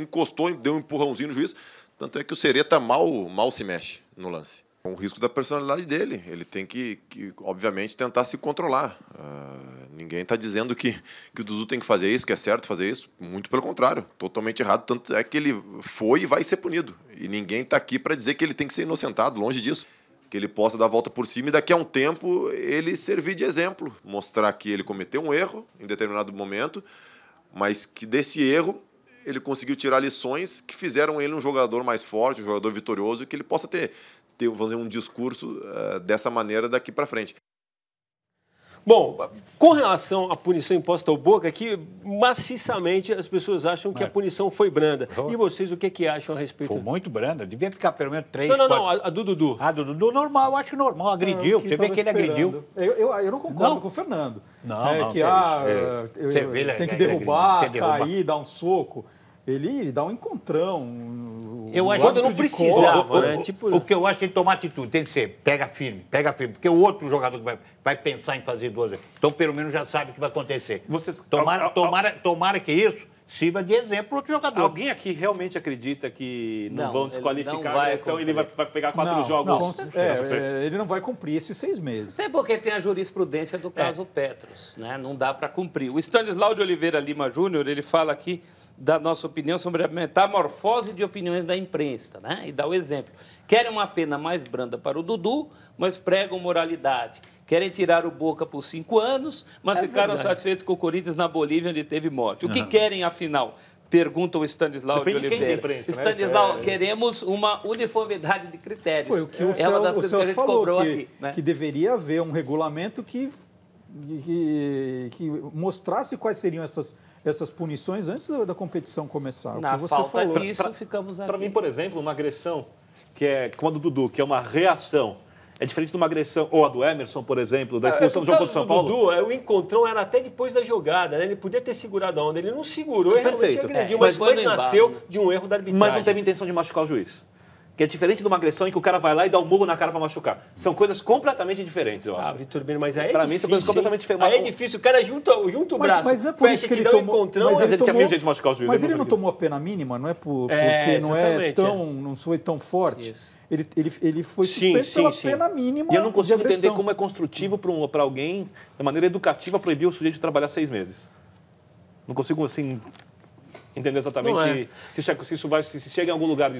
Speaker 8: encostou, deu um empurrãozinho no juiz, tanto é que o Sereta mal se mexe no lance. Com o risco da personalidade dele, ele tem que obviamente, tentar se controlar. Ninguém está dizendo que o Dudu tem que fazer isso, que é certo fazer isso. Muito pelo contrário, totalmente errado. Tanto é que ele foi e vai ser punido. E ninguém está aqui para dizer que ele tem que ser inocentado, longe disso. Que ele possa dar a volta por cima e daqui a um tempo ele servir de exemplo. Mostrar que ele cometeu um erro em determinado momento, mas que desse erro ele conseguiu tirar lições que fizeram ele um jogador mais forte, um jogador vitorioso, e que ele possa fazer um discurso dessa maneira daqui para frente.
Speaker 1: Bom, com relação à punição imposta ao Boca, aqui maciçamente as pessoas acham que a punição foi branda. E vocês, o que acham a respeito?
Speaker 3: Foi muito branda, devia ficar pelo menos 3,
Speaker 1: Não, a do Dudu.
Speaker 3: A do Dudu, normal, eu acho normal, agrediu, você vê que ele agrediu.
Speaker 2: Eu não concordo com o Fernando.
Speaker 3: Não,
Speaker 2: tem que derrubar, cair, dar um soco. ele dá um encontrão.
Speaker 3: Eu acho
Speaker 1: Quando não
Speaker 2: árbitro de
Speaker 1: precisava,
Speaker 2: costas.
Speaker 1: né? Tipo-
Speaker 3: O que eu acho que tem que tomar atitude, tem que ser pega firme, porque o outro jogador que vai pensar em fazer 2 vezes. Então, pelo menos, já sabe o que vai acontecer. Tomara que isso sirva de exemplo para outro jogador.
Speaker 4: Alguém aqui realmente acredita que não vão
Speaker 5: ele
Speaker 4: desqualificar
Speaker 5: não
Speaker 4: a
Speaker 5: vai
Speaker 4: agressão e ele
Speaker 5: cumprir.
Speaker 4: vai pegar 4
Speaker 2: Não,
Speaker 4: jogos?
Speaker 2: ele não vai cumprir esses 6 meses.
Speaker 5: Até porque tem a jurisprudência do caso Petros, né? Não dá para cumprir. O Stanislau de Oliveira Lima Júnior, ele fala aqui da nossa opinião sobre a metamorfose de opiniões da imprensa, né? E dá o exemplo. Querem uma pena mais branda para o Dudu, mas pregam moralidade. Querem tirar o Boca por 5 anos, mas ficaram satisfeitos com o Corinthians na Bolívia, onde teve morte. O que querem, afinal? Pergunta o Stanislau
Speaker 4: Depende
Speaker 5: de
Speaker 4: de quem da
Speaker 5: Oliveira.
Speaker 4: imprensa, né?
Speaker 5: Stanislau, queremos uma uniformidade de critérios.
Speaker 2: Foi o que o
Speaker 5: é uma das coisas que a
Speaker 2: Celso
Speaker 5: gente
Speaker 2: falou,
Speaker 5: cobrou
Speaker 2: que,
Speaker 5: aqui. Né?
Speaker 2: que deveria haver um regulamento que mostrasse quais seriam essas punições antes da competição começar.
Speaker 5: Na
Speaker 2: o que você
Speaker 5: falta
Speaker 2: falou.
Speaker 5: disso, ficamos aqui.
Speaker 4: Para mim, por exemplo, uma agressão que é como a do Dudu, que é uma reação, é diferente de uma agressão, ou a do Emerson, por exemplo, da expulsão do jogo contra o São Paulo.
Speaker 1: Dudu, o encontrão era até depois da jogada, né? Ele podia ter segurado a onda, ele não segurou, ele realmente
Speaker 4: Perfeito.
Speaker 1: agrediu,
Speaker 5: Mas
Speaker 1: mas
Speaker 5: foi no
Speaker 1: nasceu
Speaker 5: embalo, né?
Speaker 1: de um erro da arbitragem.
Speaker 4: Mas não teve intenção de machucar o juiz. Que é diferente de uma agressão em que o cara vai lá e dá um murro na cara para machucar. São coisas completamente diferentes, eu acho.
Speaker 1: Ah, Vitor Bino, mas aí é
Speaker 4: Pra
Speaker 1: difícil.
Speaker 4: mim, são coisas completamente
Speaker 1: hein?
Speaker 4: diferentes.
Speaker 1: Aí é difícil, o cara junta o braço.
Speaker 2: Mas não é por isso
Speaker 1: fecha,
Speaker 2: que ele
Speaker 1: te dá um
Speaker 2: tomou.
Speaker 1: encontrão,
Speaker 2: Mas
Speaker 4: A
Speaker 2: ele
Speaker 4: gente já
Speaker 2: tomou,
Speaker 4: viu gente machucar o juiz.
Speaker 2: mas
Speaker 4: eu
Speaker 2: ele
Speaker 4: nunca
Speaker 2: não
Speaker 4: vi.
Speaker 2: tomou a pena mínima, não é porque
Speaker 1: exatamente,
Speaker 2: não foi tão forte.
Speaker 5: Isso.
Speaker 2: Ele foi
Speaker 1: Sim,
Speaker 2: suspenso
Speaker 1: sim,
Speaker 2: pela
Speaker 1: sim.
Speaker 2: pena mínima.
Speaker 4: E eu não consigo
Speaker 2: de agressão.
Speaker 4: entender como é construtivo para alguém, de maneira educativa, proibir o sujeito de trabalhar 6 meses. Não consigo, assim, entender exatamente
Speaker 1: Não é.
Speaker 4: se chega em algum lugar,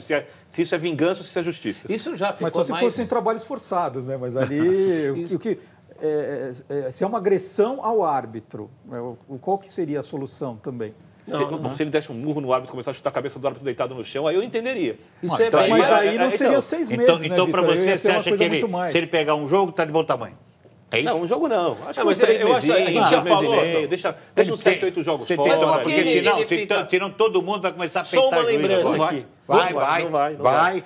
Speaker 4: se isso é vingança ou se isso é justiça.
Speaker 5: Isso já ficou
Speaker 2: Mas só se
Speaker 5: mais...
Speaker 2: fossem trabalhos forçados, né? Mas ali, se é uma agressão ao árbitro, qual que seria a solução também?
Speaker 4: Se ele desse um murro no árbitro e começasse a chutar a cabeça do árbitro deitado no chão, aí eu entenderia.
Speaker 5: Isso é
Speaker 3: então,
Speaker 5: bem
Speaker 2: Mas
Speaker 5: mais...
Speaker 2: aí não seria 6 meses, né,
Speaker 3: Então para
Speaker 2: Vitor? Aí
Speaker 3: você,
Speaker 2: ia
Speaker 3: você
Speaker 2: ser uma
Speaker 3: acha
Speaker 2: coisa
Speaker 3: que
Speaker 2: muito mais.
Speaker 3: se ele pegar um jogo, está de bom tamanho? É isso?
Speaker 4: Não, um jogo não. Acho que
Speaker 1: mas
Speaker 4: uns 3
Speaker 1: eu acho- a
Speaker 4: meses,
Speaker 1: gente já falou,
Speaker 4: deixa uns
Speaker 3: Tem-
Speaker 4: 7, 8 jogos
Speaker 3: Você tem que
Speaker 4: fora.
Speaker 3: tomar,
Speaker 5: Mas
Speaker 3: porque
Speaker 5: ele
Speaker 3: senão,
Speaker 5: fica-
Speaker 3: senão todo mundo vai começar a
Speaker 1: Só
Speaker 3: peitar
Speaker 1: uma
Speaker 3: juiz
Speaker 1: lembrança
Speaker 3: agora.
Speaker 1: aqui.
Speaker 3: Vai.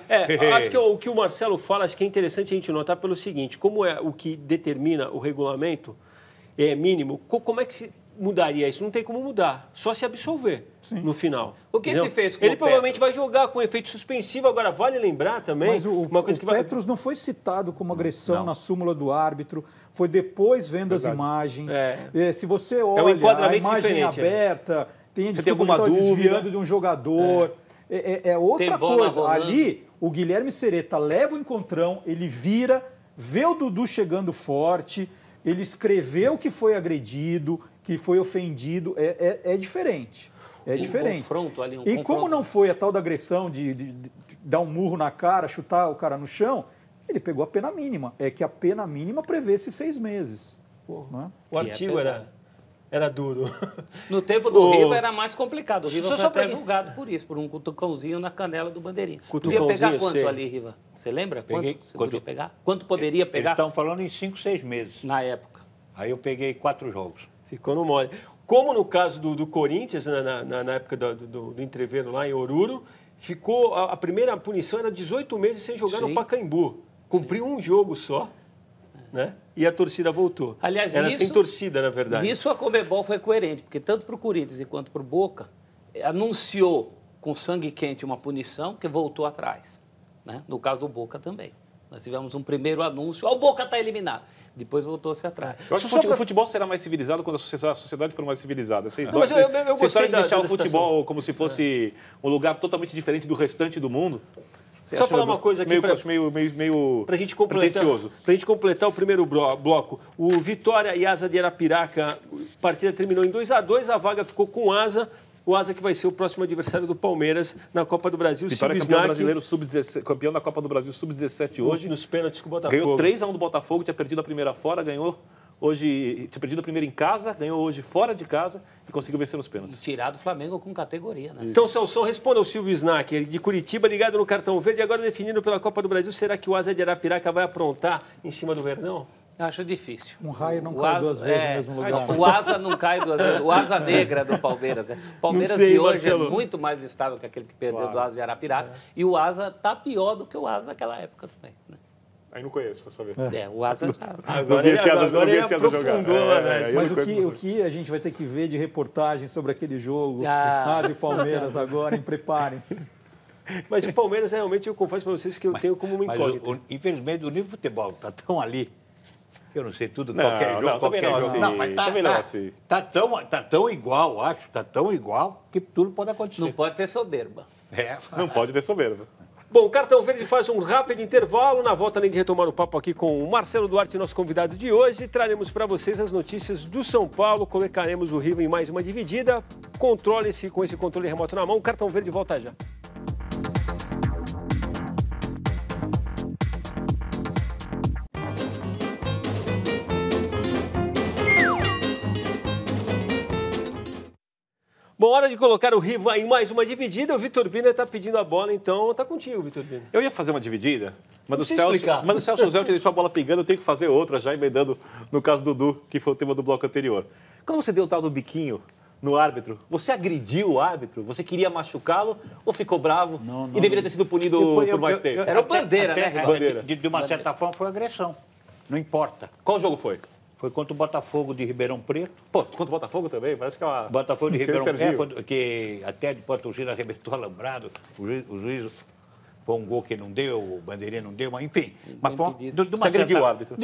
Speaker 1: Acho que o que o Marcelo fala, acho que é interessante a gente notar pelo seguinte, como é o que determina o regulamento é mínimo, como é que se mudaria isso? Não tem como mudar, só se absolver no final.
Speaker 5: O que
Speaker 1: Entendeu?
Speaker 5: se fez com
Speaker 1: Ele
Speaker 5: o
Speaker 1: provavelmente
Speaker 5: Petros?
Speaker 1: vai jogar com efeito suspensivo, agora vale lembrar também,
Speaker 2: Mas
Speaker 1: uma coisa que
Speaker 2: o
Speaker 1: vai...
Speaker 2: Petros não foi citado como agressão na súmula do árbitro, foi depois vendo as imagens. Se você olha a
Speaker 1: enquadramento
Speaker 2: imagem
Speaker 1: diferente,
Speaker 2: aberta, tem a
Speaker 4: Você tem
Speaker 2: desculpa que
Speaker 4: alguma
Speaker 2: ele tá
Speaker 4: dúvida?
Speaker 2: desviando de um jogador. É outra
Speaker 5: Tem bola
Speaker 2: coisa.
Speaker 5: rolando.
Speaker 2: Ali, o Guilherme Sereta leva o encontrão, ele vira, vê o Dudu chegando forte, ele escreveu que foi agredido, que foi ofendido. É diferente. É diferente.
Speaker 5: confronto ali,
Speaker 2: E como não foi a tal da agressão de dar um murro na cara, chutar o cara no chão, ele pegou a pena mínima. É que a pena mínima prevê esses 6 meses. Né?
Speaker 1: O artigo era duro.
Speaker 5: No tempo do Riva era mais complicado. O Riva
Speaker 1: Só
Speaker 5: foi até
Speaker 1: pra-
Speaker 5: julgado por isso, por um cutucãozinho na canela do bandeirinha. Podia
Speaker 1: Cutucãozinho,
Speaker 5: pegar quanto
Speaker 1: sei.
Speaker 5: ali, Riva? Você lembra?
Speaker 3: Peguei-
Speaker 5: Quanto você poderia pegar? Quanto poderia
Speaker 3: Eles
Speaker 5: pegar
Speaker 3: estão falando em 5, 6 meses.
Speaker 5: na época?
Speaker 3: Aí eu peguei 4 jogos.
Speaker 1: Ficou no mole. Como no caso do Corinthians, na época do entreveiro lá em Oruro, ficou a primeira punição era 18 meses sem jogar no
Speaker 5: Sim.
Speaker 1: Pacaembu. Cumpriu um jogo só, né? E a torcida voltou.
Speaker 5: Aliás,
Speaker 1: era
Speaker 5: nisso-
Speaker 1: sem torcida, na verdade.
Speaker 5: Nisso a Conmebol foi coerente, porque tanto para o Corinthians quanto para o Boca, anunciou com sangue quente uma punição que voltou atrás. Né? No caso do Boca também. Nós tivemos um primeiro anúncio, o Boca está eliminado. Depois voltou-se atrás.
Speaker 4: Eu acho que o futebol será mais civilizado quando a sociedade for mais civilizada. Vocês
Speaker 1: Não, mas eu
Speaker 4: vocês
Speaker 1: gostei
Speaker 4: querem deixar
Speaker 1: da
Speaker 4: o futebol como se fosse um lugar totalmente diferente do restante do mundo. Você
Speaker 1: Só
Speaker 4: acha
Speaker 1: falar uma coisa aqui
Speaker 4: meio
Speaker 1: para a gente completar,
Speaker 4: pretencioso.
Speaker 1: pra gente completar o primeiro bloco. O Vitória e Asa de Arapiraca, a partida terminou em 2-2, a vaga ficou com o Asa que vai ser o próximo adversário do Palmeiras na Copa do Brasil.
Speaker 4: Vitória
Speaker 1: Silvio
Speaker 4: campeão
Speaker 1: Snack,
Speaker 4: brasileiro sub-17, campeão da Copa do Brasil sub-17 hoje.
Speaker 1: nos pênaltis com o Botafogo.
Speaker 4: Ganhou 3-1 do Botafogo, tinha perdido a primeira fora, ganhou hoje, tinha perdido a primeira em casa, ganhou hoje fora de casa e conseguiu vencer nos pênaltis.
Speaker 5: Tirado o Flamengo com categoria, né?
Speaker 1: Então, Celso, responda ao Silvio Snack, de Curitiba, ligado no Cartão Verde, agora definido pela Copa do Brasil. Será que o Asa de Arapiraca vai aprontar em cima do Verdão?
Speaker 5: Acho difícil.
Speaker 2: Um raio não
Speaker 5: O
Speaker 2: cai
Speaker 5: Asa-
Speaker 2: 2 vezes no mesmo lugar.
Speaker 5: O Asa não cai 2 vezes. O Asa negra do Palmeiras. Né? O Palmeiras
Speaker 1: Não sei,
Speaker 5: de hoje
Speaker 1: Marcelo.
Speaker 5: é muito mais estável que aquele que perdeu do Asa de Arapiraca. E o Asa está pior do que o Asa daquela época também. Né?
Speaker 4: Aí não conheço, pra saber.
Speaker 5: O Asa...
Speaker 1: Agora ele aprofundou, né?
Speaker 2: Mas o que a gente vai ter que ver de reportagem sobre aquele jogo, de Palmeiras agora, preparem-se.
Speaker 1: Mas o Palmeiras, realmente, eu confesso para vocês que eu tenho como uma incógnita.
Speaker 3: Infelizmente, o nível de futebol está tão ali, eu não sei tudo,
Speaker 4: Não,
Speaker 3: qualquer jogo, qualquer jogo.
Speaker 4: Assim,
Speaker 3: não, mas tá tão igual, acho, tá tão igual que tudo pode acontecer.
Speaker 5: Não pode ter soberba.
Speaker 4: Não pode ter soberba.
Speaker 1: Bom, o Cartão Verde faz um rápido intervalo. Na volta, além de retomar o papo aqui com o Marcelo Duarte, nosso convidado de hoje, traremos para vocês as notícias do São Paulo, colocaremos o River em mais uma dividida. Controle-se com esse controle remoto na mão. O Cartão Verde volta já. Bom, hora de colocar o Riva em mais uma dividida. O Vitor Biner está pedindo a bola, então tá contigo, Vitor Biner.
Speaker 4: Eu ia fazer uma dividida, mas o Celso Zé deixou a bola pegando, eu tenho que fazer outra, já emendando no caso do Dudu, que foi o tema do bloco anterior. Quando você deu o tal do biquinho no árbitro, você agrediu o árbitro? Você queria machucá-lo ou ficou bravo e deveria ter sido punido por mais tempo?
Speaker 5: Era o Bandeira, né?
Speaker 3: Bandeira. De uma certa forma foi agressão, não importa.
Speaker 4: Qual jogo foi?
Speaker 3: Foi contra o Botafogo de Ribeirão Preto.
Speaker 4: Pô, contra o Botafogo também? Parece que é uma...
Speaker 3: Botafogo de Ribeirão Preto, que até depois a torcida arrebentou alambrado, o juiz foi um gol que não deu, o Bandeirinha não deu, mas enfim. Mas foi
Speaker 4: você agrediu o árbitro?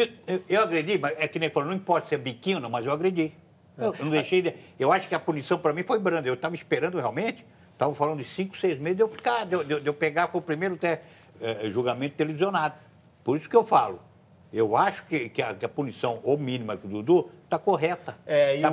Speaker 3: Eu agredi, mas é que nem falou, não importa se é biquinho ou não, mas eu agredi. Eu não deixei... Eu acho que a punição para mim foi branda. Eu estava esperando realmente, estavam falando de 5, 6 meses, de eu pegar, foi o primeiro julgamento televisionado. Por isso que eu falo. Eu acho que a punição, ou mínima do Dudu, está correta.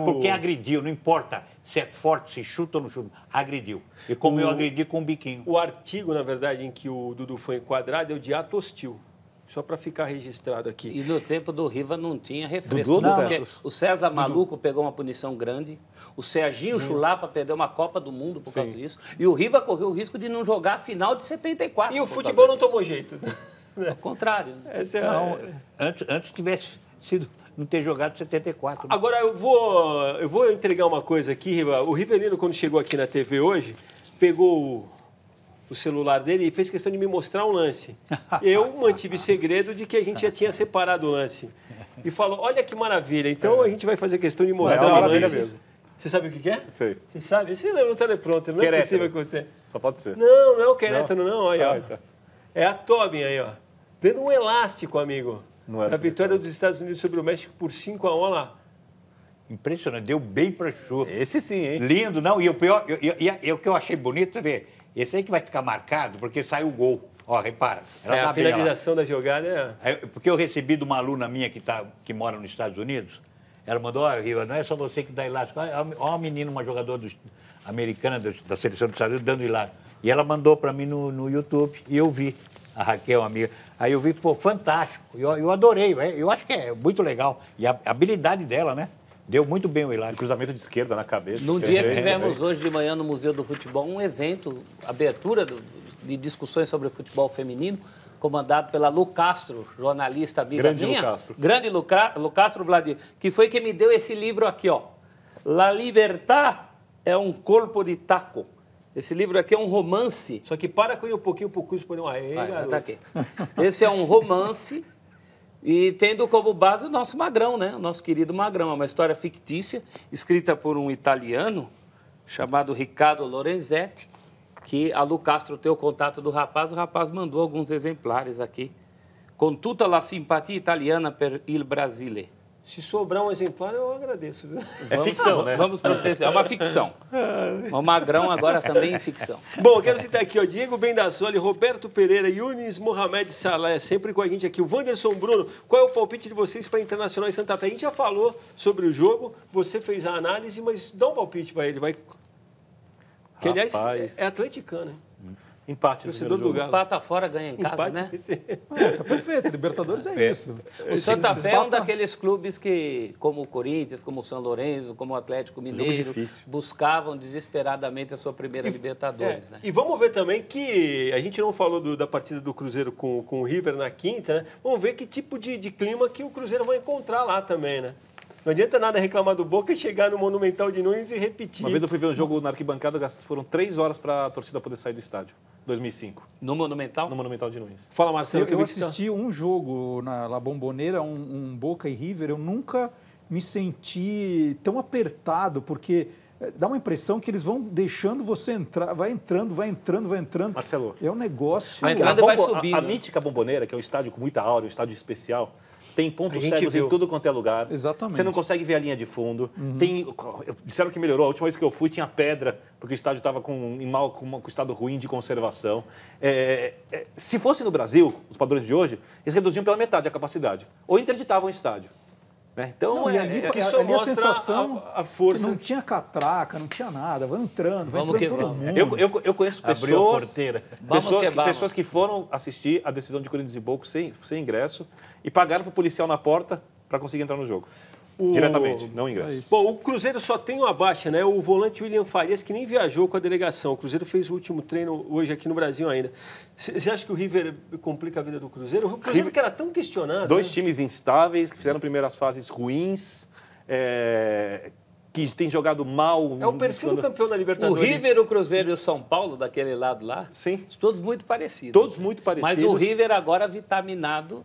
Speaker 3: Porque agrediu, não importa se é forte, se chuta ou não chuta, agrediu. E como eu agredi com o biquinho.
Speaker 1: O artigo, na verdade, em que o Dudu foi enquadrado é o de ato hostil. Só para ficar registrado aqui.
Speaker 5: E no tempo do Riva não tinha refresco. Porque o César Maluco pegou uma punição grande, o Serginho Chulapa perdeu uma Copa do Mundo por causa disso, e o Riva correu o risco de não jogar a final de 74.
Speaker 1: E o futebol não tomou jeito.
Speaker 5: Ao contrário.
Speaker 3: Antes tivesse sido não ter jogado 74. Né?
Speaker 1: Agora, eu vou entregar uma coisa aqui, Riva. O Rivelino, quando chegou aqui na TV hoje, pegou o celular dele e fez questão de me mostrar um lance. Eu mantive segredo de que a gente já tinha separado o lance. E falou, olha que maravilha. Então, a gente vai fazer questão de mostrar o lance. Mesmo. Você sabe o que é?
Speaker 4: Sei.
Speaker 1: Você sabe? Você lembra no teleprompter, não é possível que você...
Speaker 4: Só pode ser.
Speaker 1: Não é o Querétaro, não. Olha, ó. Tá. É a Tobin aí, ó. Dando um elástico, amigo. A vitória dos Estados Unidos sobre o México por 5-1 lá.
Speaker 3: Impressionante, deu bem para chuva.
Speaker 4: Esse sim, hein?
Speaker 3: Lindo, não? E o pior, o que eu achei bonito, você vê, esse aí que vai ficar marcado, porque saiu o gol. Ó, repara.
Speaker 1: A finalização da jogada
Speaker 3: porque eu recebi de uma aluna minha que mora nos Estados Unidos, ela mandou, ó, Riva, não é só você que dá elástico. Ó, uma menina, uma jogadora americana da seleção dos Estados Unidos, dando elástico. E ela mandou para mim no YouTube, e eu vi. A Raquel, amiga. Aí eu vi, pô, fantástico. Eu adorei, eu acho que é muito legal. E a habilidade dela, né? Deu muito bem o elástico.
Speaker 4: Cruzamento de esquerda na cabeça.
Speaker 5: Num dia que tivemos hoje de manhã no Museu do Futebol um evento, abertura de discussões sobre o futebol feminino, comandado pela Lu Castro, jornalista amiga minha.
Speaker 4: Lu Castro.
Speaker 5: Grande Lu Castro, Vladimir, que foi quem me deu esse livro aqui, ó. La Libertad é um corpo de taco. Esse livro aqui é um romance.
Speaker 1: Só que para com ele um pouquinho pro curso, por garoto.
Speaker 5: Tá aqui. Esse é um romance e tendo como base o nosso Magrão, né? O nosso querido Magrão. É uma história fictícia, escrita por um italiano chamado Riccardo Lorenzetti, que a Lu Castro tem o contato do rapaz. O rapaz mandou alguns exemplares aqui. Com tutta la simpatia italiana per il Brasile.
Speaker 1: Se sobrar um exemplar, eu agradeço. Viu?
Speaker 4: É ficção, né?
Speaker 5: Vamos providenciar. É uma ficção. O Magrão agora também é ficção.
Speaker 1: Bom, quero citar aqui, ó, Diego Bendassoli, Roberto Pereira, Yunis Mohamed Saleh, sempre com a gente aqui. O Wanderson Bruno, qual é o palpite de vocês para Internacional e Santa Fé? A gente já falou sobre o jogo, você fez a análise, mas dá um palpite para ele, vai. Que, aliás, é atleticano, hein?
Speaker 4: Empate no primeiro jogo.
Speaker 5: Empata fora, ganha em casa, né?
Speaker 2: Tá perfeito, Libertadores é isso.
Speaker 5: O Santa Fé é um daqueles clubes que, como o Corinthians, como o São Lourenço, como o Atlético Mineiro, buscavam desesperadamente a sua primeira Libertadores. Né?
Speaker 1: E vamos ver também que a gente não falou da partida do Cruzeiro com o River na quinta, né? Vamos ver que tipo de clima que o Cruzeiro vai encontrar lá também, né? Não adianta nada reclamar do Boca e chegar no Monumental de Nunes e repetir.
Speaker 4: Uma vez eu fui ver um jogo na arquibancada, foram 3 horas para a torcida poder sair do estádio. 2005.
Speaker 5: No Monumental?
Speaker 4: No Monumental de Nunes.
Speaker 1: Fala, Marcelo.
Speaker 2: Eu assisti um jogo na La Bombonera, um Boca e River, eu nunca me senti tão apertado, porque dá uma impressão que eles vão deixando você entrar, vai entrando.
Speaker 4: Marcelo.
Speaker 2: É um negócio...
Speaker 5: Vai entrando e vai subindo.
Speaker 4: A mítica Bombonera, que é um estádio com muita aura, um estádio especial, tem pontos
Speaker 1: gente
Speaker 4: cegos
Speaker 1: viu.
Speaker 4: em tudo quanto é lugar.
Speaker 2: Exatamente.
Speaker 4: Você não consegue ver a linha de fundo. Disseram que melhorou. A última vez que eu fui tinha pedra, porque o estádio estava com estado ruim de conservação. Se fosse no Brasil, os padrões de hoje, eles reduziam pela metade a capacidade. Ou interditavam o estádio. Né? Então,
Speaker 2: Não, e ali
Speaker 1: isso
Speaker 2: a
Speaker 1: mostra
Speaker 2: sensação
Speaker 1: a força.
Speaker 2: que não tinha catraca, não tinha nada, vai entrando
Speaker 5: Vamos que
Speaker 2: todo
Speaker 5: vamos.
Speaker 2: mundo.
Speaker 4: eu conheço
Speaker 3: Abriu a porteira.
Speaker 4: pessoas que foram assistir a decisão de Corinthians e Boca sem ingresso e pagaram para o policial na porta para conseguir entrar no jogo. Diretamente, não ingresso.
Speaker 1: Bom, o Cruzeiro só tem uma baixa, né? O volante William Farias, que nem viajou com a delegação. O Cruzeiro fez o último treino hoje aqui no Brasil ainda. Você acha que o River complica a vida do Cruzeiro? O Cruzeiro que era tão questionado.
Speaker 4: Dois
Speaker 1: né?
Speaker 4: times instáveis, que fizeram primeiras fases ruins, que tem jogado mal.
Speaker 1: É o perfil do campeão da
Speaker 5: O
Speaker 1: Libertadores.
Speaker 5: River, o Cruzeiro e o São Paulo, daquele lado lá,
Speaker 4: Sim.
Speaker 5: todos muito parecidos.
Speaker 4: Todos muito parecidos.
Speaker 5: Mas o River agora vitaminado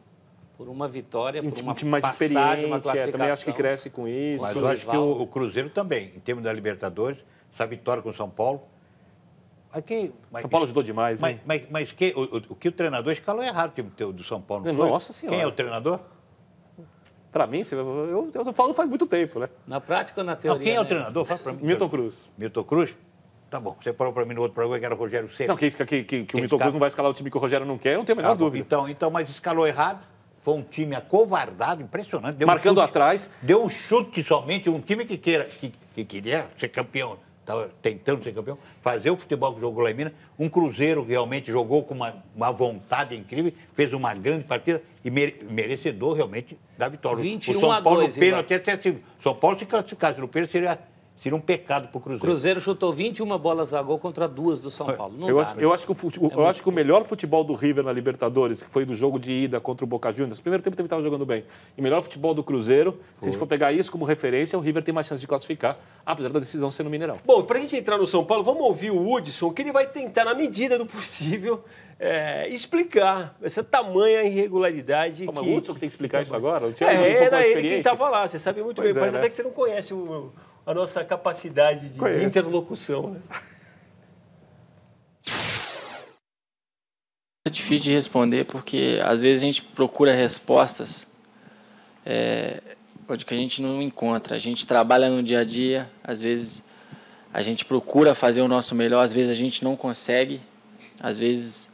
Speaker 5: por uma vitória, por uma
Speaker 4: um time mais
Speaker 5: passagem,
Speaker 4: experiente,
Speaker 5: uma classificação.
Speaker 4: também acho que cresce com isso.
Speaker 3: Mas eu acho que o Cruzeiro também, em termos da Libertadores, essa vitória com o São Paulo.
Speaker 4: São Paulo ajudou demais, hein?
Speaker 3: Mas o que o treinador escalou errado o time do São Paulo, não foi?
Speaker 4: Nossa Senhora.
Speaker 3: Quem é o treinador?
Speaker 4: Para mim, eu São Paulo faz muito tempo, né?
Speaker 5: Na prática ou na teoria?
Speaker 3: Não, quem é o
Speaker 5: né?
Speaker 3: treinador? Fala pra mim.
Speaker 4: Milton Cruz.
Speaker 3: Milton Cruz? Tá bom. Você falou para mim no outro programa que era o Rogério Ceni.
Speaker 4: Não, que o Milton Cruz não vai escalar o time que o Rogério não quer, eu não tenho a menor dúvida.
Speaker 3: Então, mas escalou errado. Foi um time acovardado, impressionante. Deu
Speaker 4: Marcando
Speaker 3: um chute,
Speaker 4: atrás.
Speaker 3: Deu um chute somente, um time que queria ser campeão, estava tentando ser campeão, fazer o futebol que jogou lá em Minas. Um Cruzeiro que realmente jogou com uma vontade incrível, fez uma grande partida e merecedor realmente da vitória.
Speaker 5: 21
Speaker 3: o São Paulo
Speaker 5: a 2,
Speaker 3: no pênalti, até se São Paulo se classificasse no pênalti, seria um pecado para o
Speaker 5: O
Speaker 3: Cruzeiro.
Speaker 5: Cruzeiro chutou 21 bolas a gol contra 2 do São Paulo. Não
Speaker 4: Eu
Speaker 5: dá,
Speaker 4: acho,
Speaker 5: né?
Speaker 4: eu acho que o melhor futebol do River na Libertadores, que foi do jogo de ida contra o Boca Juniors, no primeiro tempo ele estava jogando bem. E o melhor futebol do Cruzeiro, se a gente for pegar isso como referência, o River tem mais chance de classificar, apesar da decisão ser no Mineirão.
Speaker 1: Bom, para a gente entrar no São Paulo, vamos ouvir o Hudson, que ele vai tentar, na medida do possível, explicar essa tamanha irregularidade.
Speaker 4: Mas o Hudson que tem que explicar isso agora? O
Speaker 1: Era ele quem estava lá, você sabe muito bem. Parece
Speaker 4: né?
Speaker 1: até que você não conhece a nossa capacidade de interlocução. Né?
Speaker 9: É difícil de responder porque às vezes a gente procura respostas que a gente não encontra. A gente trabalha no dia a dia, às vezes a gente procura fazer o nosso melhor, às vezes a gente não consegue, às vezes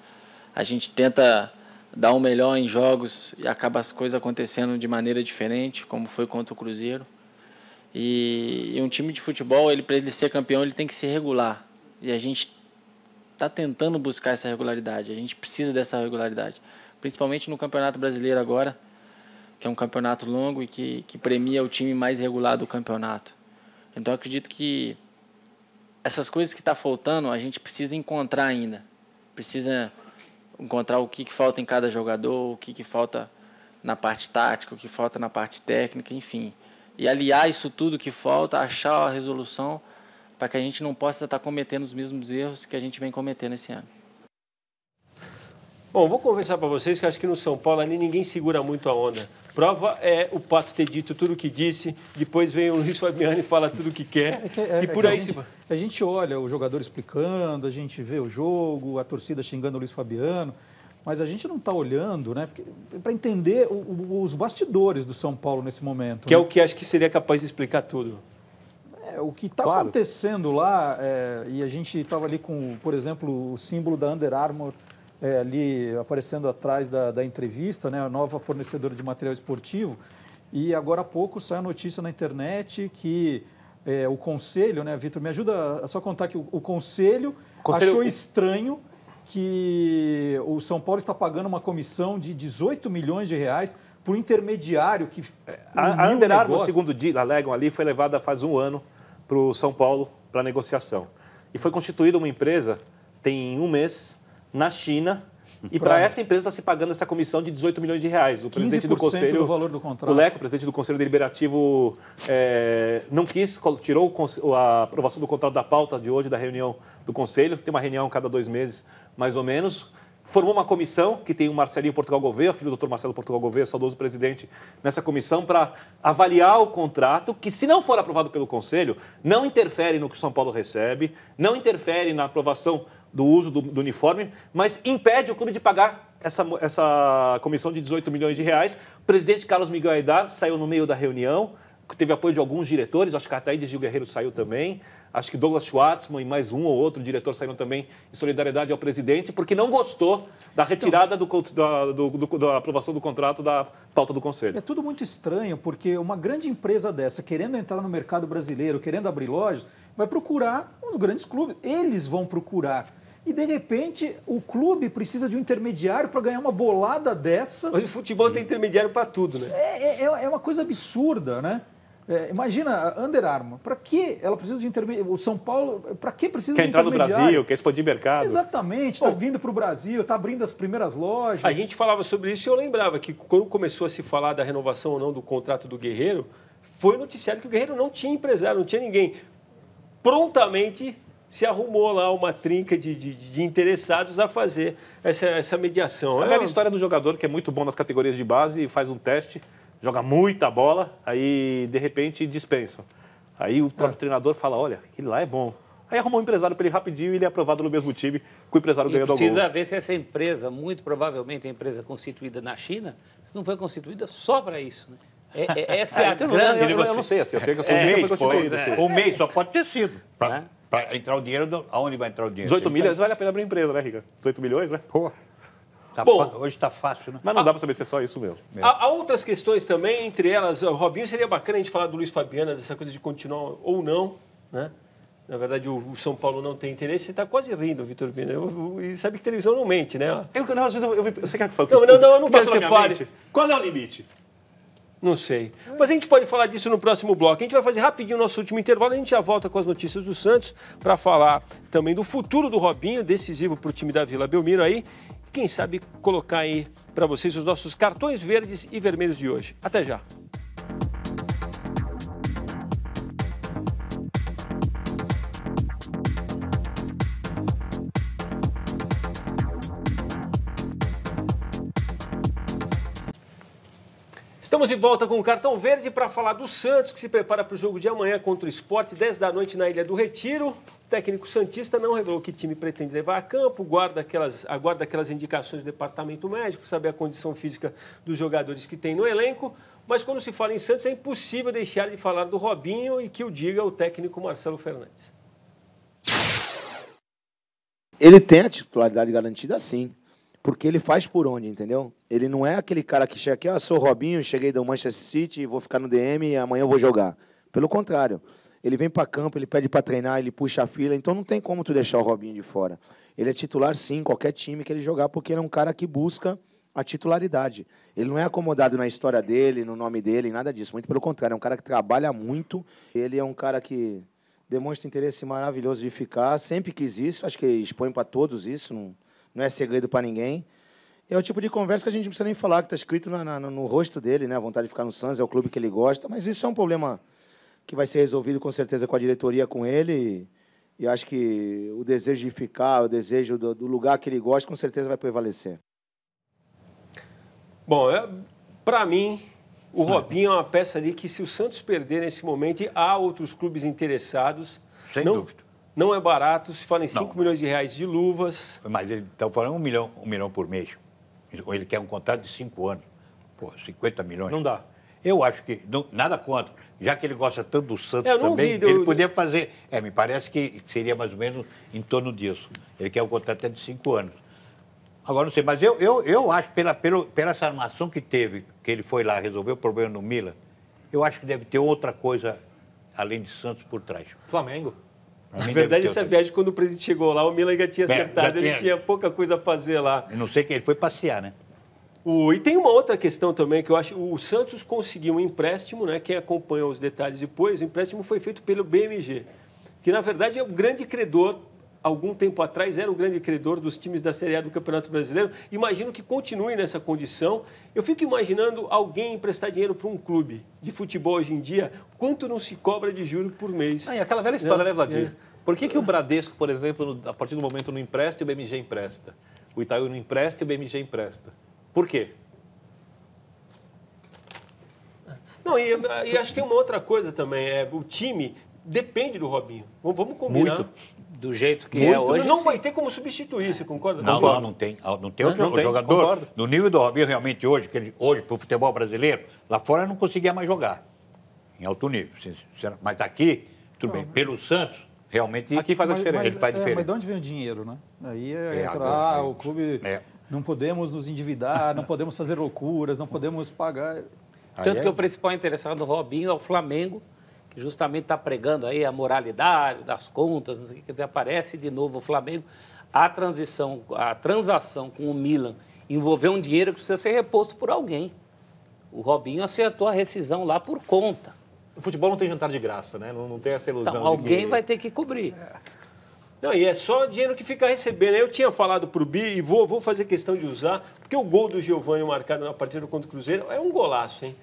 Speaker 9: a gente tenta dar o melhor em jogos e acaba as coisas acontecendo de maneira diferente, como foi contra o Cruzeiro. E um time de futebol, para ele ser campeão, ele tem que ser regular. E a gente está tentando buscar essa regularidade. A gente precisa dessa regularidade. Principalmente no Campeonato Brasileiro agora, que é um campeonato longo e que premia o time mais regular do campeonato. Então, eu acredito que essas coisas que está faltando, a gente precisa encontrar ainda. Precisa encontrar o que falta em cada jogador, o que falta na parte tática, o que falta na parte técnica, enfim. E aliar isso tudo que falta, achar a resolução para que a gente não possa estar cometendo os mesmos erros que a gente vem cometendo esse ano.
Speaker 1: Bom, vou conversar para vocês que eu acho que no São Paulo ali ninguém segura muito a onda. Prova é o Pato ter dito tudo o que disse, depois vem o Luiz Fabiano e fala tudo o que quer, e por aí
Speaker 2: a gente olha o jogador explicando, a gente vê o jogo, a torcida xingando o Luiz Fabiano, mas a gente não está olhando, né, para entender os bastidores do São Paulo nesse momento.
Speaker 1: Que é o que acho que seria capaz de explicar tudo.
Speaker 2: O que está acontecendo lá, e a gente estava ali com, por exemplo, o símbolo da Under Armour ali aparecendo atrás da entrevista, né, a nova fornecedora de material esportivo, e agora há pouco saiu a notícia na internet que o Conselho, né, Vitor, me ajuda a só contar que o Conselho achou estranho que o São Paulo está pagando uma comissão de 18 milhões de reais por um intermediário que...
Speaker 4: A Under Armour, segundo alegam ali, foi levada faz um ano para o São Paulo para negociação. E foi constituída uma empresa, tem um mês, na China, e para essa empresa está se pagando essa comissão de 18 milhões de reais. O presidente do Conselho,
Speaker 2: do valor do contrato.
Speaker 4: O Leco, presidente do Conselho Deliberativo, não quis, tirou a aprovação do contrato da pauta de hoje, da reunião do Conselho, tem uma reunião cada 2 meses, mais ou menos. Formou uma comissão, que tem o Marcelinho Portugal Gouveia, filho do Dr. Marcelo Portugal Gouveia, saudoso presidente, nessa comissão, para avaliar o contrato, que se não for aprovado pelo Conselho, não interfere no que o São Paulo recebe, não interfere na aprovação do uso do uniforme, mas impede o clube de pagar essa comissão de 18 milhões de reais. O presidente Carlos Miguel Aidar saiu no meio da reunião, teve apoio de alguns diretores, acho que a Ataíde Gil Guerreiro saiu também, acho que Douglas Schwartzman e mais um ou outro diretor saíram também em solidariedade ao presidente, porque não gostou da retirada da aprovação do contrato da pauta do Conselho.
Speaker 2: É tudo muito estranho, porque uma grande empresa dessa, querendo entrar no mercado brasileiro, querendo abrir lojas, vai procurar os grandes clubes. Eles vão procurar. E, de repente, o clube precisa de um intermediário para ganhar uma bolada dessa.
Speaker 1: Mas o futebol tem intermediário para tudo, né?
Speaker 2: É uma coisa absurda, né? Imagina, a Under Armour, para que ela precisa de intermediário? O São Paulo, para que precisa de intermediário?
Speaker 4: Quer entrar no Brasil, quer expandir mercado.
Speaker 2: Exatamente, está vindo para o Brasil, está abrindo as primeiras lojas.
Speaker 1: A gente falava sobre isso e eu lembrava que quando começou a se falar da renovação ou não do contrato do Guerreiro, foi noticiado que o Guerreiro não tinha empresário, não tinha ninguém. Prontamente se arrumou lá uma trinca de interessados a fazer essa mediação.
Speaker 4: É a velha história do jogador que é muito bom nas categorias de base e faz um teste, joga muita bola, aí de repente dispensam. Aí o próprio treinador fala, olha, aquele lá é bom. Aí arrumou um empresário para ele rapidinho e ele é aprovado no mesmo time que o empresário ganhou do gol.
Speaker 5: Precisa ver se essa empresa, muito provavelmente a empresa constituída na China, se não foi constituída só para isso, né? Essa é a grande...
Speaker 4: Eu não sei, assim, eu sei que a Suzana foi constituída.
Speaker 3: O MEI só pode ter sido. Para entrar o dinheiro, aonde vai entrar o dinheiro?
Speaker 4: 18 milhas vale a pena abrir empresa, né, Rica? 18 milhões, né?
Speaker 3: Pô, hoje está fácil, né?
Speaker 4: Mas não dá para saber se é só isso mesmo.
Speaker 1: Há outras questões também, entre elas, o Robinho, seria bacana a gente falar do Luiz Fabiano, dessa coisa de continuar ou não, né? Na verdade, o São Paulo não tem interesse. Você está quase rindo, Vitor Bina. E sabe que televisão não mente, né?
Speaker 4: Às vezes você quer que fale?
Speaker 1: Não, eu não quero que você fale.
Speaker 4: Qual é o limite?
Speaker 1: Não sei. Mas a gente pode falar disso no próximo bloco. A gente vai fazer rapidinho o nosso último intervalo. A gente já volta com as notícias do Santos para falar também do futuro do Robinho, decisivo para o time da Vila Belmiro aí. Quem sabe colocar aí para vocês os nossos cartões verdes e vermelhos de hoje. Até já. Estamos de volta com o Cartão Verde para falar do Santos, que se prepara para o jogo de amanhã contra o Sport, 10 da noite na Ilha do Retiro. O técnico santista não revelou que time pretende levar a campo, aguarda aquelas indicações do departamento médico, saber a condição física dos jogadores que tem no elenco. Mas quando se fala em Santos, é impossível deixar de falar do Robinho e que o diga o técnico Marcelo Fernandes.
Speaker 10: Ele tem a titularidade garantida, sim. Porque ele faz por onde, entendeu? Ele não é aquele cara que chega aqui, sou o Robinho, cheguei do Manchester City, vou ficar no DM e amanhã eu vou jogar. Pelo contrário, ele vem para campo, ele pede para treinar, ele puxa a fila, então não tem como tu deixar o Robinho de fora. Ele é titular, sim, qualquer time que ele jogar, porque ele é um cara que busca a titularidade. Ele não é acomodado na história dele, no nome dele, nada disso. Muito pelo contrário, é um cara que trabalha muito, ele é um cara que demonstra interesse maravilhoso de ficar, sempre quis isso, acho que expõe para todos isso, não é segredo para ninguém. É o tipo de conversa que a gente não precisa nem falar, que está escrito no rosto dele, né? A vontade de ficar no Santos, é o clube que ele gosta, mas isso é um problema que vai ser resolvido com certeza com a diretoria, com ele, e acho que o desejo de ficar, o desejo do lugar que ele gosta, com certeza vai prevalecer.
Speaker 1: Bom, para mim, o Robinho é uma peça ali que, se o Santos perder nesse momento, há outros clubes interessados.
Speaker 3: Sem dúvida.
Speaker 1: Não é barato, se fala em 5 milhões de reais de luvas.
Speaker 3: Mas ele está falando 1 milhão por mês. Ele quer um contrato de 5 anos. Pô, 50 milhões.
Speaker 4: Não dá.
Speaker 3: Eu acho que, nada contra. Já que ele gosta tanto do Santos também, ele poderia fazer... me parece que seria mais ou menos em torno disso. Ele quer um contrato até de 5 anos. Agora, não sei, mas eu acho, pela essa armação que teve, que ele foi lá resolver o problema no Milan, eu acho que deve ter outra coisa, além de Santos, por trás.
Speaker 4: Flamengo.
Speaker 1: Na verdade, essa viagem, quando o presidente chegou lá, o Milan já tinha acertado, ele tinha pouca coisa a fazer lá.
Speaker 3: Eu não sei que ele foi passear, né?
Speaker 1: E tem uma outra questão também, que eu acho, o Santos conseguiu um empréstimo, né? Quem acompanhou os detalhes depois, o empréstimo foi feito pelo BMG, que na verdade é o grande credor, algum tempo atrás era o grande credor dos times da Série A do Campeonato Brasileiro. Imagino que continue nessa condição. Eu fico imaginando alguém emprestar dinheiro para um clube de futebol hoje em dia, quanto não se cobra de juros por mês.
Speaker 4: E aquela velha história, né, Vladir? Por que o Bradesco, por exemplo, a partir do momento não empresta e o BMG empresta? O Itaú não empresta e o BMG empresta. Por quê?
Speaker 1: Não, e acho que tem uma outra coisa também. O time depende do Robinho. Vamos combinar.
Speaker 3: Muito.
Speaker 5: Do jeito que é hoje,
Speaker 1: não vai ter como substituir, você concorda?
Speaker 3: Não tem. Não tem outro jogador.
Speaker 4: Concordo.
Speaker 3: No nível do Robinho, realmente, hoje, para o futebol brasileiro, lá fora não conseguia mais jogar. Em alto nível. Mas aqui, tudo bem. Pelo Santos, realmente.
Speaker 4: Aqui faz a diferença.
Speaker 2: Ele faz diferença. Mas de onde vem o dinheiro, né? Aí o clube. Não podemos nos endividar, não podemos fazer loucuras, não podemos pagar.
Speaker 5: Tanto que o principal interessado do Robinho é o Flamengo, que justamente está pregando aí a moralidade das contas, não sei o que, quer dizer, aparece de novo o Flamengo. A transação com o Milan envolveu um dinheiro que precisa ser reposto por alguém. O Robinho acertou a rescisão lá por conta.
Speaker 4: O futebol não tem jantar de graça, né? Não tem essa ilusão.
Speaker 5: Então, alguém vai ter que cobrir.
Speaker 1: Não, e é só dinheiro que fica recebendo. Eu tinha falado para o Bi e vou fazer questão de usar, porque o gol do Giovani marcado na partida contra o Cruzeiro é um golaço, hein?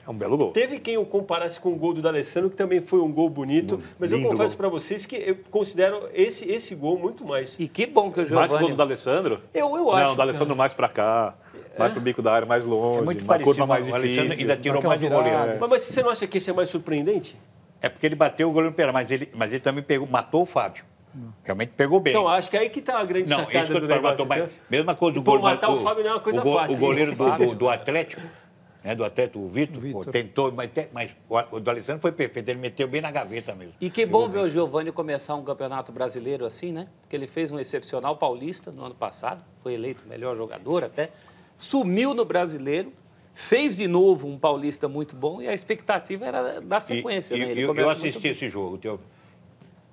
Speaker 4: É um belo gol.
Speaker 1: Teve quem o comparasse com o gol do D'Alessandro, que também foi um gol bonito, mas eu confesso para vocês que eu considero esse gol muito mais.
Speaker 5: E que bom que o Giovani...
Speaker 4: Mais que o gol do D'Alessandro?
Speaker 1: Eu acho.
Speaker 4: Não, o D'Alessandro mais para cá, mais pro bico da área, mais longe,
Speaker 3: muito
Speaker 4: uma curva
Speaker 3: parecido,
Speaker 4: mais
Speaker 3: o Alexandre
Speaker 4: difícil.
Speaker 3: ainda tirou mais do goleiro.
Speaker 1: Mas você não acha que esse é mais surpreendente?
Speaker 3: É porque ele bateu o goleiro no pé, mas ele também matou o Fábio. Realmente pegou bem.
Speaker 1: Então, acho que é aí que está a grande sacada do negócio.
Speaker 3: Mesma coisa do
Speaker 1: goleiro. Matar o Fábio não é uma coisa fácil.
Speaker 3: O goleiro do Atlético, do Atlético, o Vitor, tentou, mas o do Alessandro foi perfeito, ele meteu bem na gaveta mesmo.
Speaker 5: E que bom ver o Giovani começar um campeonato brasileiro assim, né? Porque ele fez um excepcional paulista no ano passado, foi eleito o melhor jogador até, sumiu no brasileiro, fez de novo um paulista muito bom e a expectativa era dar sequência, né?
Speaker 3: Eu assisti esse jogo,